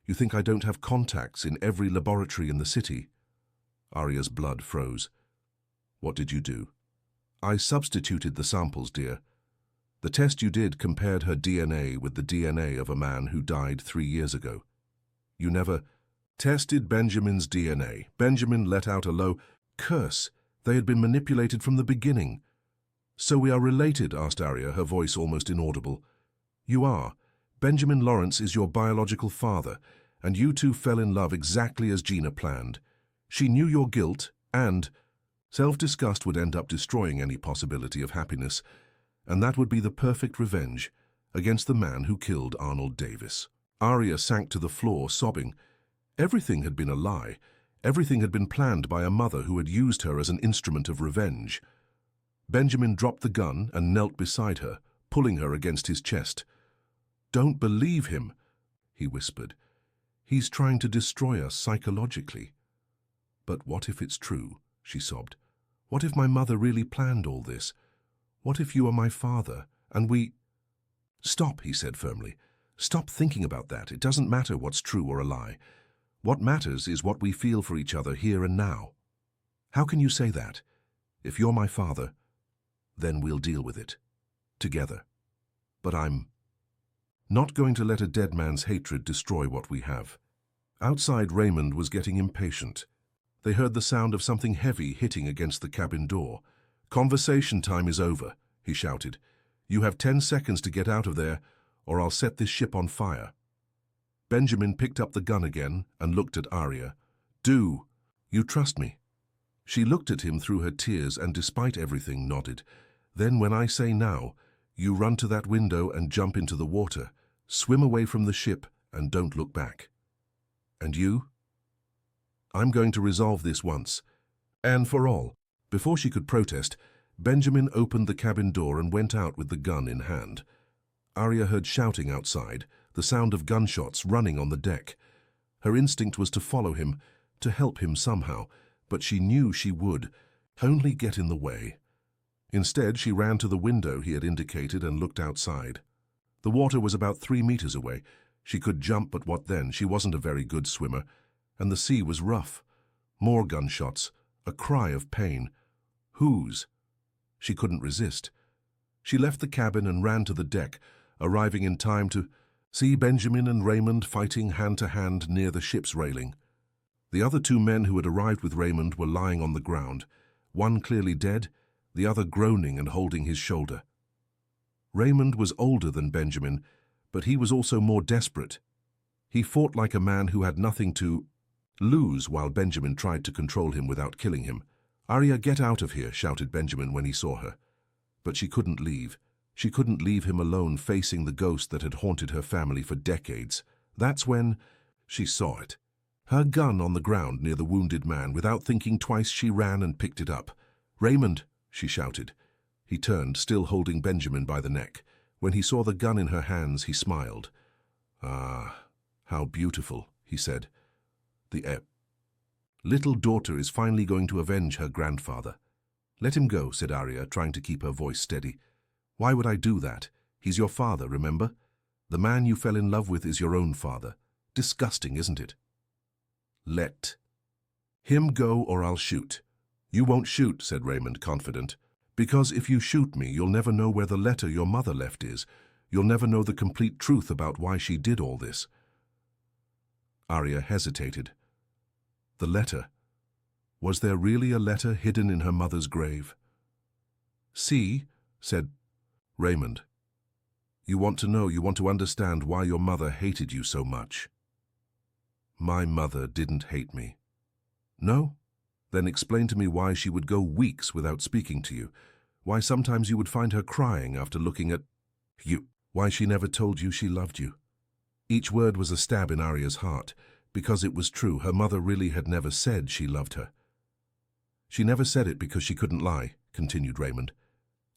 You think I don't have contacts in every laboratory in the city?" Arya's blood froze. "What did you do?" "I substituted the samples, dear. The test you did compared her DNA with the DNA of a man who died 3 years ago. You never tested Benjamin's DNA." Benjamin let out a low curse. They had been manipulated from the beginning. "So we are related?" asked Arya, her voice almost inaudible. "You are. Benjamin Lawrence is your biological father, and you two fell in love exactly as Gina planned. She knew your guilt, and self-disgust would end up destroying any possibility of happiness, and that would be the perfect revenge against the man who killed Arnold Davis." Arya sank to the floor, sobbing. Everything had been a lie. Everything had been planned by a mother who had used her as an instrument of revenge. Benjamin dropped the gun and knelt beside her, pulling her against his chest. "Don't believe him," he whispered. "He's trying to destroy us psychologically." "But what if it's true?" she sobbed. "What if my mother really planned all this? What if you are my father, and we—" "Stop," he said firmly. "Stop thinking about that. It doesn't matter what's true or a lie. What matters is what we feel for each other here and now. How can you say that? If you're my father, then we'll deal with it. Together. But I'm not going to let a dead man's hatred destroy what we have." Outside, Raymond was getting impatient. They heard the sound of something heavy hitting against the cabin door. "Conversation time is over," he shouted. "You have 10 seconds to get out of there, or I'll set this ship on fire." Benjamin picked up the gun again and looked at Arya. "Do you trust me?" She looked at him through her tears and, despite everything, nodded. "Then when I say now, you run to that window and jump into the water. Swim away from the ship and don't look back." "And you?" "I'm going to resolve this once and for all." Before she could protest, Benjamin opened the cabin door and went out with the gun in hand. Arya heard shouting outside, the sound of gunshots running on the deck. Her instinct was to follow him, to help him somehow, but she knew she would only get in the way. Instead, she ran to the window he had indicated and looked outside. The water was about 3 meters away. She could jump, but what then? She wasn't a very good swimmer, and the sea was rough. More gunshots, a cry of pain. Whose? She couldn't resist. She left the cabin and ran to the deck, arriving in time to see Benjamin and Raymond fighting hand-to-hand near the ship's railing. The other 2 men who had arrived with Raymond were lying on the ground, one clearly dead, the other groaning and holding his shoulder. Raymond was older than Benjamin, but he was also more desperate. He fought like a man who had nothing to lose while Benjamin tried to control him without killing him. "Arya, get out of here," shouted Benjamin when he saw her. But she couldn't leave. She couldn't leave him alone facing the ghost that had haunted her family for decades. That's when she saw it. Her gun on the ground near the wounded man. Without thinking twice, she ran and picked it up. "Raymond," she shouted. He turned, still holding Benjamin by the neck. When he saw the gun in her hands, he smiled. "Ah, how beautiful," he said. "The little daughter is finally going to avenge her grandfather." "Let him go," said Arya, trying to keep her voice steady. "Why would I do that? He's your father, remember? The man you fell in love with is your own father. Disgusting, isn't it? Let him go or I'll shoot. You won't shoot, said Raymond, confident. Because if you shoot me, you'll never know where the letter your mother left is. You'll never know the complete truth about why she did all this. Arya hesitated. The letter. Was there really a letter hidden in her mother's grave? See, said Raymond. You want to know, you want to understand why your mother hated you so much. My mother didn't hate me. No? Then explain to me why she would go weeks without speaking to you, why sometimes you would find her crying after looking at you, why she never told you she loved you. Each word was a stab in Arya's heart, because it was true, her mother really had never said she loved her. She never said it because she couldn't lie, continued Raymond.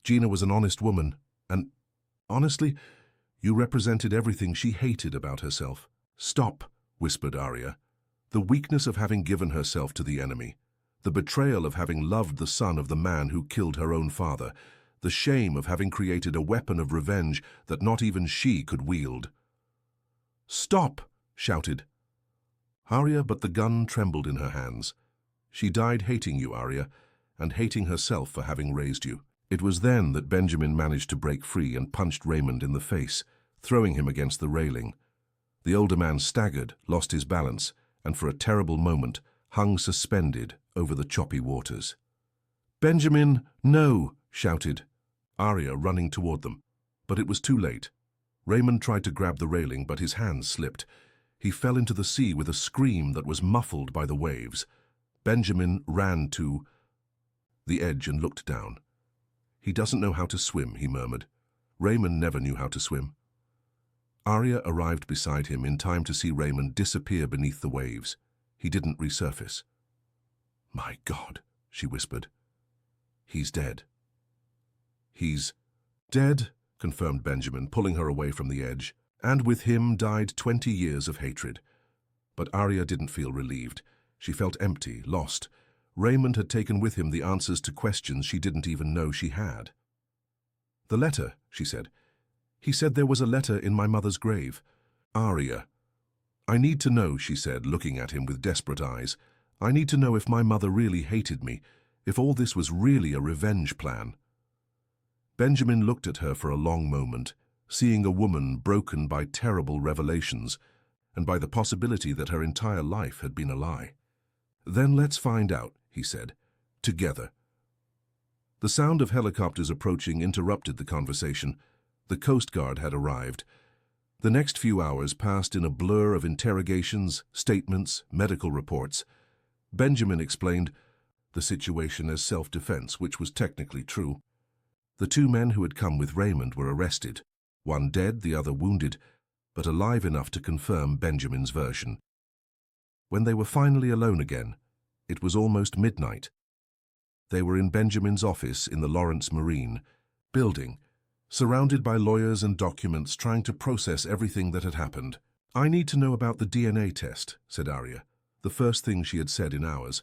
Gina was an honest woman, and, honestly, you represented everything she hated about herself. Stop, whispered Arya. The weakness of having given herself to the enemy, the betrayal of having loved the son of the man who killed her own father, the shame of having created a weapon of revenge that not even she could wield. Stop, shouted Arya, but the gun trembled in her hands. She died hating you, Arya, and hating herself for having raised you. It was then that Benjamin managed to break free and punched Raymond in the face, throwing him against the railing. The older man staggered, lost his balance, and for a terrible moment hung suspended over the choppy waters. Benjamin, no, shouted Arya, running toward them. But it was too late. Raymond tried to grab the railing, but his hands slipped. He fell into the sea with a scream that was muffled by the waves. Benjamin ran to the edge and looked down. He doesn't know how to swim, he murmured. Raymond never knew how to swim. Arya arrived beside him in time to see Raymond disappear beneath the waves. He didn't resurface. My God, she whispered. He's dead. He's dead, confirmed Benjamin, pulling her away from the edge. And with him died 20 years of hatred. But Arya didn't feel relieved. She felt empty, lost. Raymond had taken with him the answers to questions she didn't even know she had. The letter, she said. He said there was a letter in my mother's grave. Arya. I need to know, she said, looking at him with desperate eyes. I need to know if my mother really hated me, if all this was really a revenge plan. Benjamin looked at her for a long moment, seeing a woman broken by terrible revelations and by the possibility that her entire life had been a lie. Then let's find out, he said, together. The sound of helicopters approaching interrupted the conversation. The Coast Guard had arrived. The next few hours passed in a blur of interrogations, statements, medical reports. Benjamin explained the situation as self-defense, which was technically true. The two men who had come with Raymond were arrested, one dead, the other wounded, but alive enough to confirm Benjamin's version. When they were finally alone again, it was almost midnight. They were in Benjamin's office in the Lawrence Marine building, surrounded by lawyers and documents trying to process everything that had happened. I need to know about the DNA test, said Arya, the first thing she had said in hours.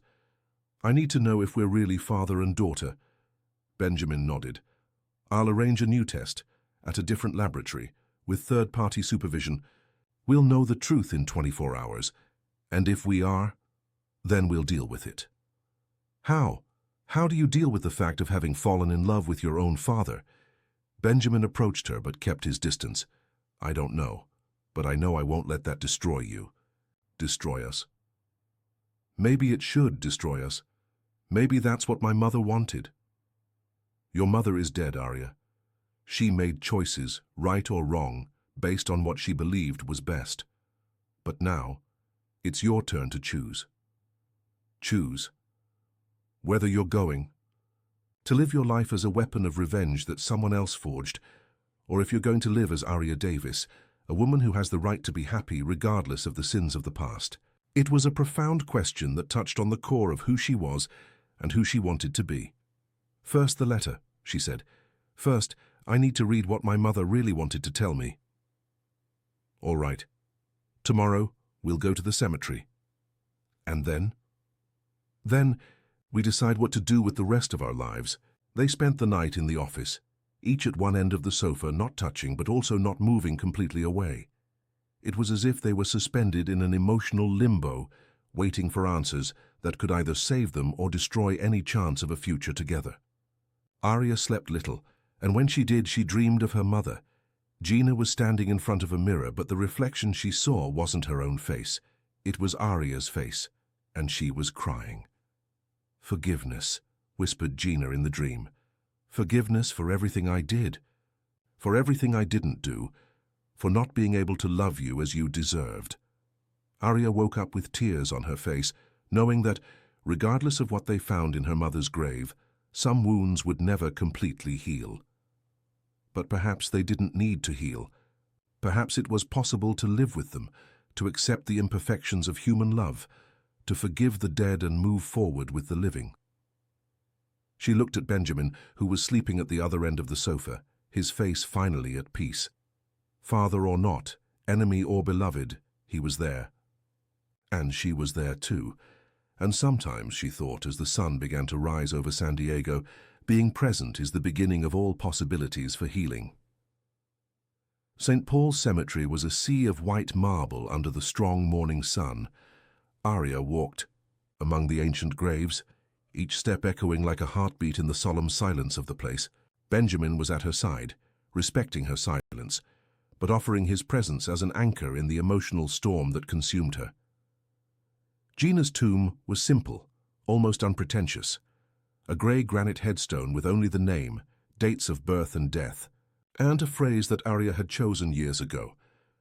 I need to know if we're really father and daughter. Benjamin nodded. I'll arrange a new test, at a different laboratory, with third-party supervision. We'll know the truth in 24 hours, and if we are, then we'll deal with it. How? How do you deal with the fact of having fallen in love with your own father? Benjamin approached her but kept his distance. I don't know, but I know I won't let that destroy you. Destroy us. Maybe it should destroy us. Maybe that's what my mother wanted. Your mother is dead, Arya. She made choices, right or wrong, based on what she believed was best. But now, it's your turn to choose. Choose. Whether you're going to live your life as a weapon of revenge that someone else forged, or if you're going to live as Arya Davis, a woman who has the right to be happy regardless of the sins of the past. It was a profound question that touched on the core of who she was and who she wanted to be. First, the letter, she said. First, I need to read what my mother really wanted to tell me. All right. Tomorrow, we'll go to the cemetery. And then? Then, we decide what to do with the rest of our lives. They spent the night in the office. each at one end of the sofa, not touching but also not moving completely away. It was as if they were suspended in an emotional limbo, waiting for answers that could either save them or destroy any chance of a future together. Arya slept little, and when she did, she dreamed of her mother. Gina was standing in front of a mirror, but the reflection she saw wasn't her own face. It was Arya's face, and she was crying. "Forgiveness," whispered Gina in the dream. "Forgiveness for everything I did, for everything I didn't do, for not being able to love you as you deserved." Arya woke up with tears on her face, knowing that, regardless of what they found in her mother's grave, some wounds would never completely heal. But perhaps they didn't need to heal. Perhaps it was possible to live with them, to accept the imperfections of human love, to forgive the dead and move forward with the living. She looked at Benjamin, who was sleeping at the other end of the sofa, his face finally at peace. Father or not, enemy or beloved, he was there. And she was there too. And sometimes, she thought as the sun began to rise over San Diego, being present is the beginning of all possibilities for healing. St. Paul's Cemetery was a sea of white marble under the strong morning sun. Arya walked among the ancient graves, each step echoing like a heartbeat in the solemn silence of the place. Benjamin was at her side, respecting her silence, but offering his presence as an anchor in the emotional storm that consumed her. Gina's tomb was simple, almost unpretentious. A grey granite headstone with only the name, dates of birth and death, and a phrase that Arya had chosen years ago.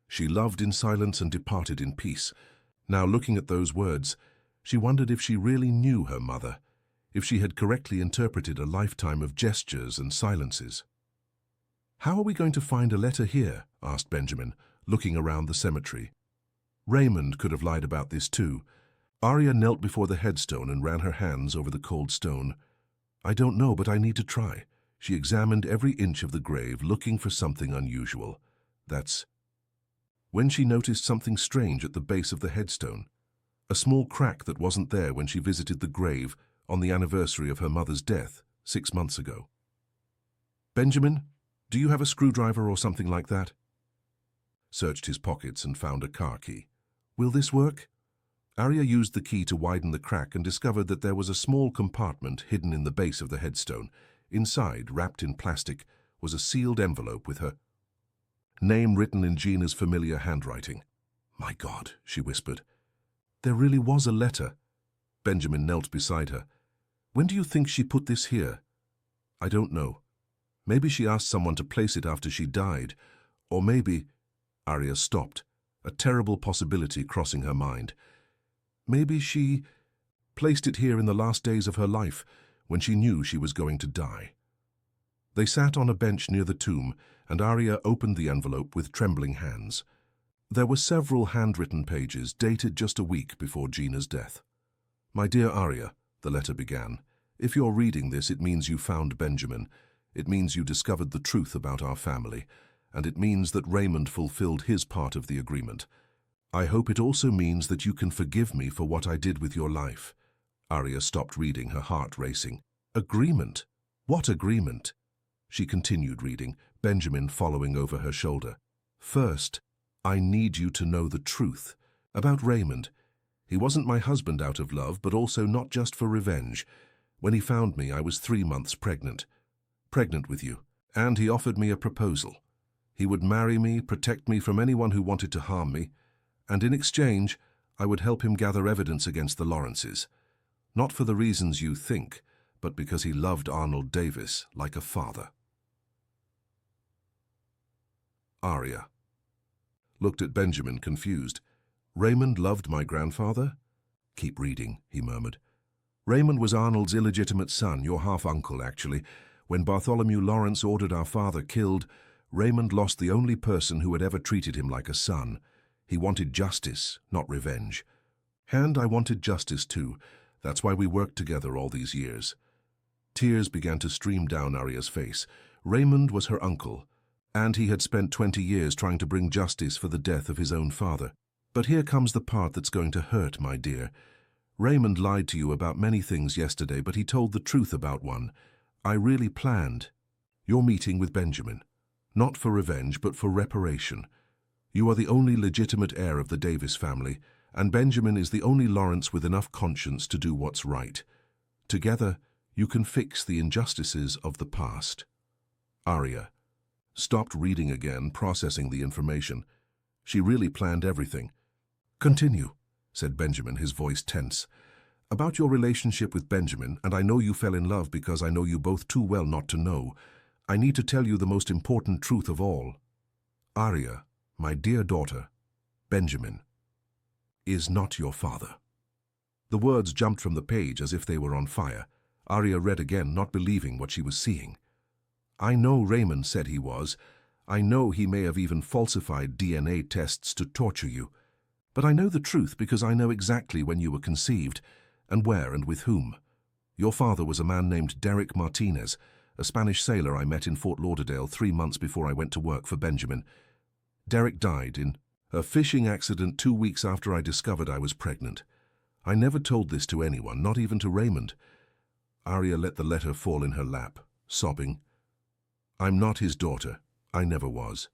She loved in silence and departed in peace. Now, looking at those words, she wondered if she really knew her mother, if she had correctly interpreted a lifetime of gestures and silences. "How are we going to find a letter here?" asked Benjamin, looking around the cemetery. Raymond could have lied about this too. Arya knelt before the headstone and ran her hands over the cold stone. "I don't know, but I need to try." She examined every inch of the grave, looking for something unusual. That's when she noticed something strange at the base of the headstone, a small crack that wasn't there when she visited the grave on the anniversary of her mother's death 6 months ago. "Benjamin, do you have a screwdriver or something like that?" Searched his pockets and found a car key. "Will this work?" Arya used the key to widen the crack and discovered that there was a small compartment hidden in the base of the headstone. Inside, wrapped in plastic, was a sealed envelope with her name written in Gina's familiar handwriting. "My God," she whispered. "There really was a letter." Benjamin knelt beside her. "When do you think she put this here?" "I don't know. Maybe she asked someone to place it after she died. Or maybe—" Arya stopped, a terrible possibility crossing her mind. "Maybe she placed it here in the last days of her life, when she knew she was going to die." They sat on a bench near the tomb, and Arya opened the envelope with trembling hands. There were several handwritten pages dated just a week before Gina's death. "My dear Arya," the letter began, "if you're reading this, it means you found Benjamin. It means you discovered the truth about our family, and it means that Raymond fulfilled his part of the agreement. I hope it also means that you can forgive me for what I did with your life." Arya stopped reading, her heart racing. "Agreement? What agreement?" She continued reading, Benjamin following over her shoulder. "First, I need you to know the truth about Raymond. He wasn't my husband out of love, but also not just for revenge. When he found me, I was 3 months pregnant with you, and he offered me a proposal. He would marry me, protect me from anyone who wanted to harm me, and in exchange, I would help him gather evidence against the Lawrences. Not for the reasons you think, but because he loved Arnold Davis like a father." Arya looked at Benjamin, confused. "Raymond loved my grandfather?" "Keep reading," he murmured. "Raymond was Arnold's illegitimate son, your half-uncle, actually. When Bartholomew Lawrence ordered our father killed, Raymond lost the only person who had ever treated him like a son. He wanted justice, not revenge. And I wanted justice too. That's why we worked together all these years." Tears began to stream down Arya's face. Raymond was her uncle, and he had spent 20 years trying to bring justice for the death of his own father. "But here comes the part that's going to hurt, my dear. Raymond lied to you about many things yesterday, but he told the truth about one. I really planned You're meeting with Benjamin. Not for revenge, but for reparation. You are the only legitimate heir of the Davis family, and Benjamin is the only Lawrence with enough conscience to do what's right. Together, you can fix the injustices of the past. Arya stopped reading again, processing the information. She really planned everything. Continue, said Benjamin, his voice tense. About your relationship with Benjamin, and I know you fell in love because I know you both too well not to know, I need to tell you the most important truth of all. Arya, my dear daughter, Benjamin is not your father. The words jumped from the page as if they were on fire. Arya read again, not believing what she was seeing. I know Raymond said he was. I know he may have even falsified DNA tests to torture you. But I know the truth because I know exactly when you were conceived, and where and with whom. Your father was a man named Derek Martinez, a Spanish sailor I met in Fort Lauderdale 3 months before I went to work for Benjamin. Derek died in a fishing accident 2 weeks after I discovered I was pregnant. I never told this to anyone, not even to Raymond. Arya let the letter fall in her lap, sobbing. I'm not his daughter. I never was.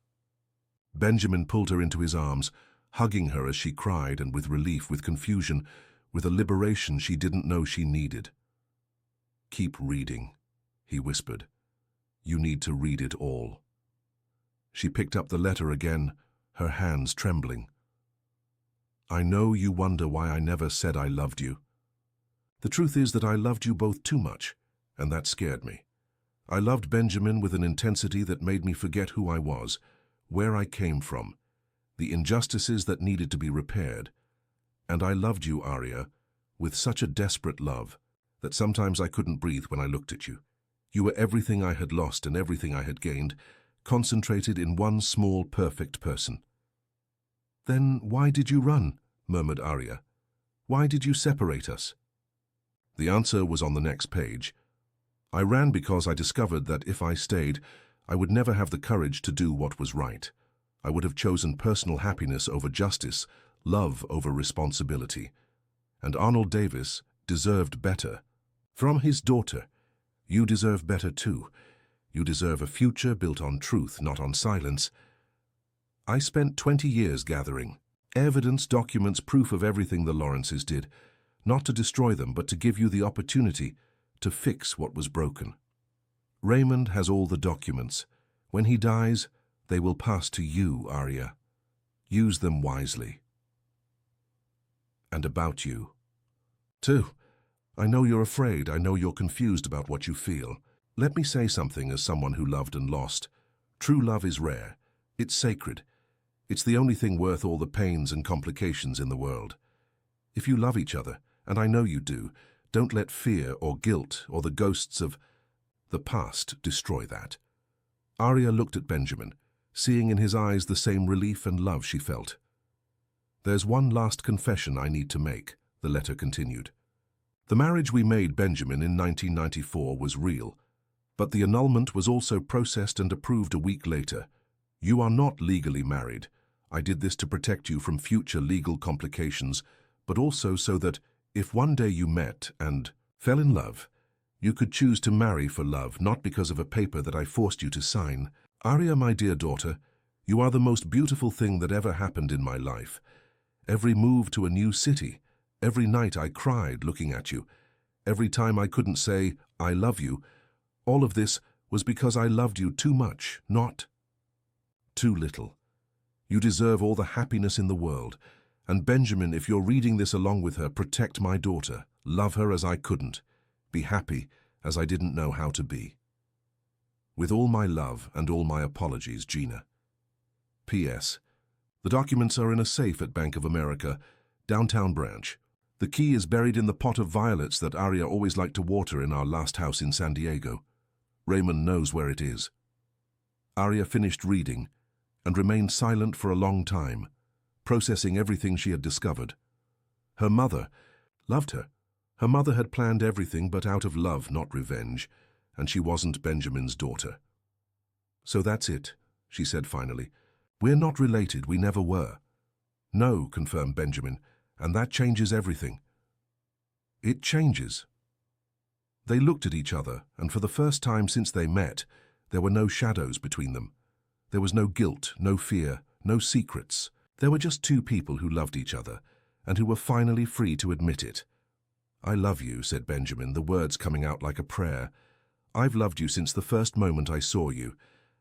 Benjamin pulled her into his arms, hugging her as she cried, and with relief, with confusion, with a liberation she didn't know she needed. Keep reading, he whispered. You need to read it all. She picked up the letter again, her hands trembling. I know you wonder why I never said I loved you. The truth is that I loved you both too much, and that scared me. I loved Benjamin with an intensity that made me forget who I was, where I came from, the injustices that needed to be repaired. And I loved you, Arya, with such a desperate love that sometimes I couldn't breathe when I looked at you. You were everything I had lost and everything I had gained, concentrated in one small, perfect person. Then why did you run? Murmured Arya. Why did you separate us? The answer was on the next page. I ran because I discovered that if I stayed, I would never have the courage to do what was right. I would have chosen personal happiness over justice, love over responsibility. And Arnold Davis deserved better. From his daughter, you deserve better too. You deserve a future built on truth, not on silence. I spent 20 years gathering evidence, documents, proof of everything the Lawrences did, not to destroy them, but to give you the opportunity to fix what was broken. Raymond has all the documents. When he dies, they will pass to you, Arya. Use them wisely. And about you. Too. I know you're afraid. I know you're confused about what you feel. Let me say something as someone who loved and lost. True love is rare. It's sacred. It's the only thing worth all the pains and complications in the world. If you love each other, and I know you do, don't let fear or guilt or the ghosts of the past destroy that. Arya looked at Benjamin, seeing in his eyes the same relief and love she felt. There's one last confession I need to make, the letter continued. The marriage we made, Benjamin, in 1994 was real, but the annulment was also processed and approved a week later. You are not legally married. I did this to protect you from future legal complications, but also so that if one day you met and fell in love, you could choose to marry for love, not because of a paper that I forced you to sign. Arya, my dear daughter, you are the most beautiful thing that ever happened in my life. Every move to a new city, every night I cried looking at you, every time I couldn't say, I love you, all of this was because I loved you too much, not too little. You deserve all the happiness in the world. And Benjamin, if you're reading this along with her, protect my daughter. Love her as I couldn't. Be happy as I didn't know how to be. With all my love and all my apologies, Gina. P.S. The documents are in a safe at Bank of America, downtown branch. The key is buried in the pot of violets that Arya always liked to water in our last house in San Diego. Raymond knows where it is. Arya finished reading and remained silent for a long time, processing everything she had discovered. Her mother loved her. Her mother had planned everything but out of love, not revenge, and she wasn't Benjamin's daughter. So that's it, she said finally. We're not related, we never were. No, confirmed Benjamin, and that changes everything. It changes. They looked at each other, and for the first time since they met, There were no shadows between them. There was no guilt, no fear, no secrets. There were just two people who loved each other, and who were finally free to admit it. "I love you," said Benjamin, the words coming out like a prayer. "I've loved you since the first moment I saw you,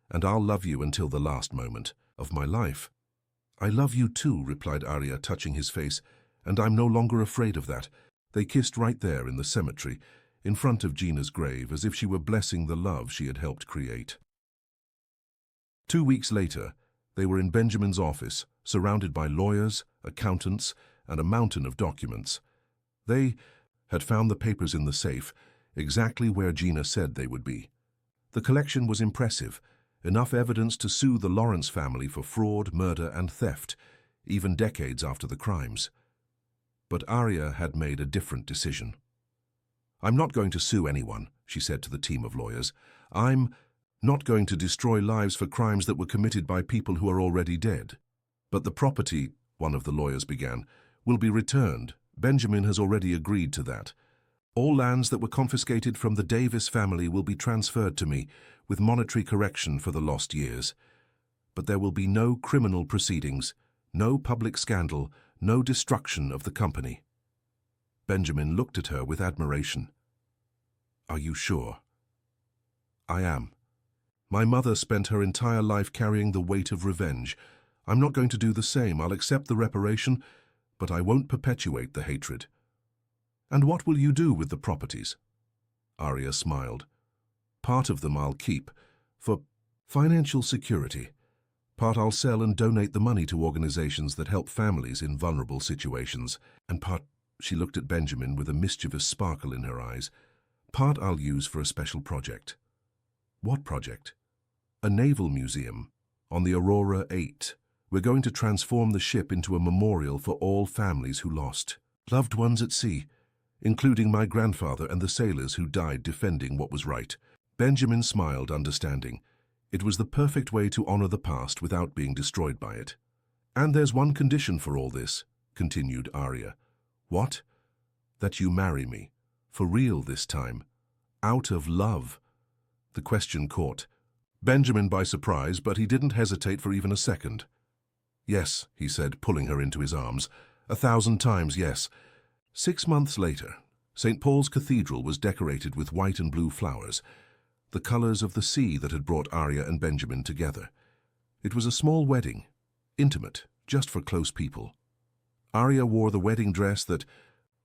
and I'll love you until the last moment of my life." "I love you too," replied Arya, touching his face, "and I'm no longer afraid of that." They kissed right there in the cemetery, in front of Gina's grave, as if she were blessing the love she had helped create. 2 weeks later, they were in Benjamin's office, surrounded by lawyers, accountants, and a mountain of documents. They had found the papers in the safe, exactly where Gina said they would be. The collection was impressive, enough evidence to sue the Lawrence family for fraud, murder, and theft, even decades after the crimes. But Arya had made a different decision. "I'm not going to sue anyone," she said to the team of lawyers. "I'm not going to destroy lives for crimes that were committed by people who are already dead. But the property," one of the lawyers began, "will be returned. Benjamin has already agreed to that. All lands that were confiscated from the Davis family will be transferred to me, with monetary correction for the lost years. But there will be no criminal proceedings, no public scandal, no destruction of the company." Benjamin looked at her with admiration. "Are you sure?" "I am. My mother spent her entire life carrying the weight of revenge. I'm not going to do the same. I'll accept the reparation, but I won't perpetuate the hatred." "And what will you do with the properties?" Arya smiled. "Part of them I'll keep, for financial security. Part I'll sell and donate the money to organizations that help families in vulnerable situations. And part," she looked at Benjamin with a mischievous sparkle in her eyes, "part I'll use for a special project." "What project?" "A naval museum on the Aurora 8. We're going to transform the ship into a memorial for all families who lost loved ones at sea, including my grandfather and the sailors who died defending what was right." Benjamin smiled, understanding. It was the perfect way to honor the past without being destroyed by it. "And there's one condition for all this," continued Arya. "What?" "That you marry me. For real this time. Out of love." The question caught Benjamin by surprise, but he didn't hesitate for even a second. "Yes," he said, pulling her into his arms. 1,000 times yes." 6 months later, St. Paul's Cathedral was decorated with white and blue flowers, the colors of the sea that had brought Arya and Benjamin together. It was a small wedding, intimate, just for close people. Arya wore the wedding dress that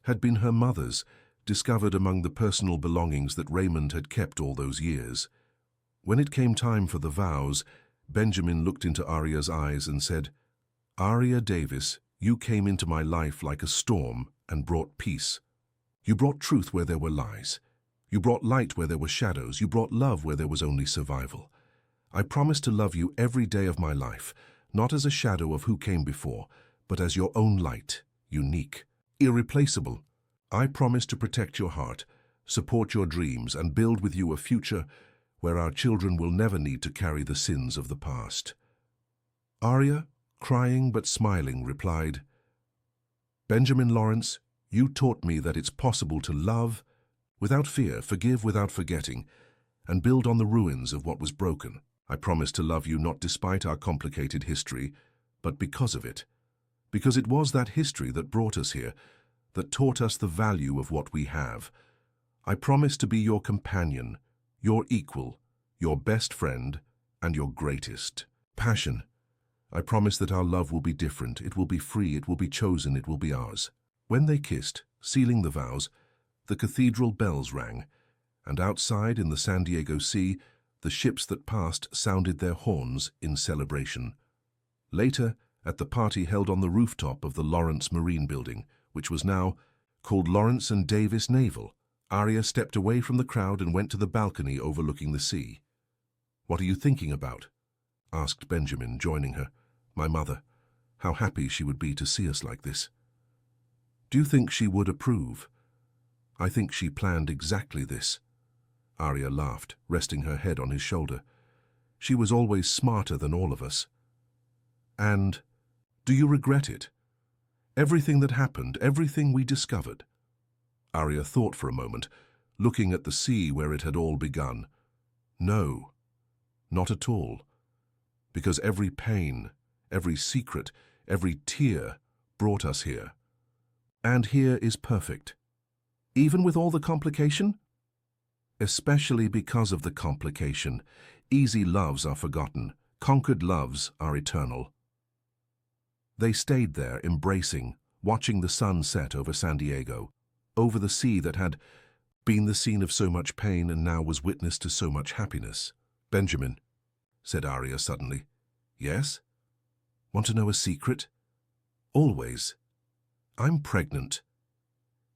had been her mother's, discovered among the personal belongings that Raymond had kept all those years. When it came time for the vows, Benjamin looked into Arya's eyes and said, "Arya Davis, you came into my life like a storm and brought peace. You brought truth where there were lies. You brought light where there were shadows. You brought love where there was only survival. I promise to love you every day of my life, not as a shadow of who came before, but as your own light, unique, irreplaceable. I promise to protect your heart, support your dreams, and build with you a future where our children will never need to carry the sins of the past." Arya, crying but smiling, replied, "Benjamin Lawrence, you taught me that it's possible to love without fear, forgive without forgetting, and build on the ruins of what was broken. I promise to love you not despite our complicated history, but because of it. Because it was that history that brought us here, that taught us the value of what we have. I promise to be your companion, your equal, your best friend, and your greatest passion. I promise that our love will be different, it will be free, it will be chosen, it will be ours." When they kissed, sealing the vows, the cathedral bells rang, and outside in the San Diego Sea, the ships that passed sounded their horns in celebration. Later, at the party held on the rooftop of the Lawrence Marine Building, which was now called Lawrence and Davis Naval, Arya stepped away from the crowd and went to the balcony overlooking the sea. "What are you thinking about?" asked Benjamin, joining her. "My mother. How happy she would be to see us like this." "Do you think she would approve?" "I think she planned exactly this." Arya laughed, resting her head on his shoulder. "She was always smarter than all of us." "And do you regret it? Everything that happened, everything we discovered?" Arya thought for a moment, looking at the sea where it had all begun. "No, Not at all. Because every pain, every secret, every tear brought us here. And here is perfect. Even with all the complication? Especially because of the complication. Easy loves are forgotten. Conquered loves are eternal. They stayed there, embracing, watching the sun set over San Diego, over the sea that had been the scene of so much pain and now was witness to so much happiness. "Benjamin," said Arya suddenly. "Yes? Want to know a secret?" "Always. I'm pregnant."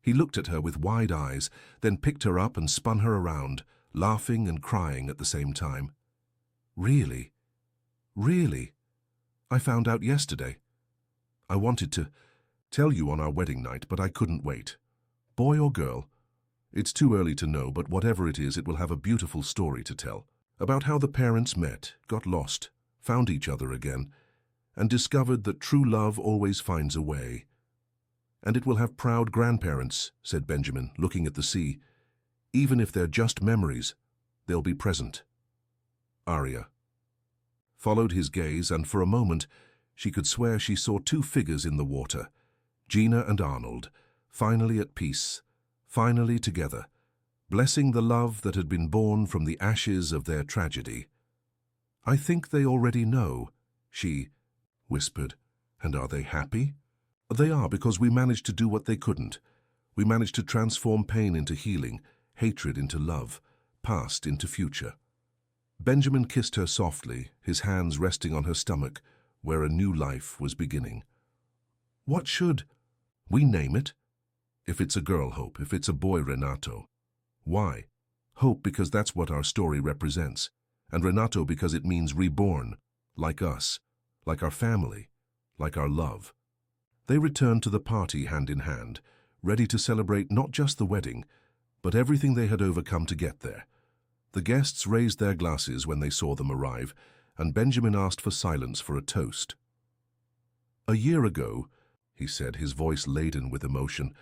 He looked at her with wide eyes, then picked her up and spun her around, laughing and crying at the same time. "Really? Really? I found out yesterday. I wanted to tell you on our wedding night, but I couldn't wait. Boy or girl? It's too early to know, but whatever it is, it will have a beautiful story to tell. About how the parents met, got lost, found each other again, and discovered that true love always finds a way. And it will have proud grandparents," said Benjamin, looking at the sea. "Even if they're just memories, they'll be present." Arya followed his gaze, and for a moment she could swear she saw two figures in the water, Gina and Arnold, finally at peace, finally together, blessing the love that had been born from the ashes of their tragedy. "I think they already know," she whispered. "And are they happy?" "They are, because we managed to do what they couldn't. We managed to transform pain into healing, hatred into love, past into future." Benjamin kissed her softly, his hands resting on her stomach, where a new life was beginning. "What should we name it?" "If it's a girl, Hope. If it's a boy, Renato." "Why?" "Hope because that's what our story represents, and Renato because it means reborn, like us, like our family, like our love." They returned to the party hand in hand, ready to celebrate not just the wedding, but everything they had overcome to get there. The guests raised their glasses when they saw them arrive, and Benjamin asked for silence for a toast. "A year ago," he said, his voice laden with emotion,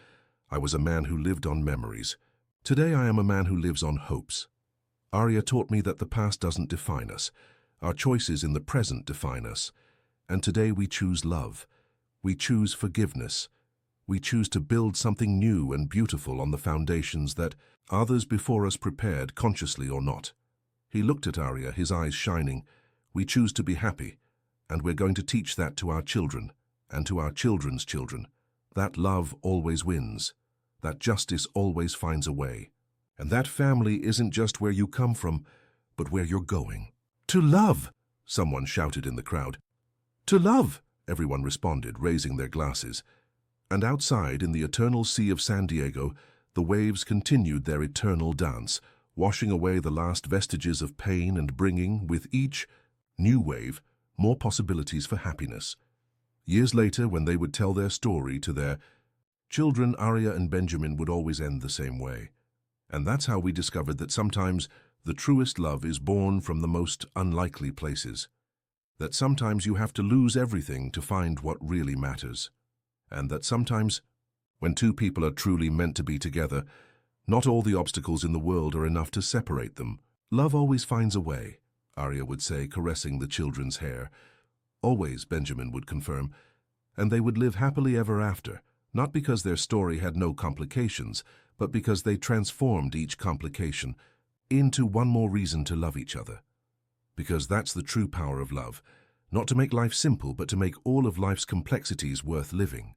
"I was a man who lived on memories. Today I am a man who lives on hopes. Arya taught me that the past doesn't define us. Our choices in the present define us. And today we choose love. We choose forgiveness. We choose to build something new and beautiful on the foundations that others before us prepared, consciously or not." He looked at Arya, his eyes shining. "We choose to be happy, and we're going to teach that to our children and to our children's children. That love always wins, that justice always finds a way, and that family isn't just where you come from, but where you're going." "To love!" someone shouted in the crowd. "To love!" everyone responded, raising their glasses. And outside, in the eternal sea of San Diego, the waves continued their eternal dance, washing away the last vestiges of pain and bringing, with each new wave, more possibilities for happiness. Years later, when they would tell their story to their children, Arya and Benjamin would always end the same way. And that's how we discovered that sometimes the truest love is born from the most unlikely places. That sometimes you have to lose everything to find what really matters. And that sometimes, when two people are truly meant to be together, not all the obstacles in the world are enough to separate them. "Love always finds a way," Arya would say, caressing the children's hair. "Always," Benjamin would confirm. And they would live happily ever after, not because their story had no complications, but because they transformed each complication into one more reason to love each other. Because that's the true power of love, not to make life simple, but to make all of life's complexities worth living.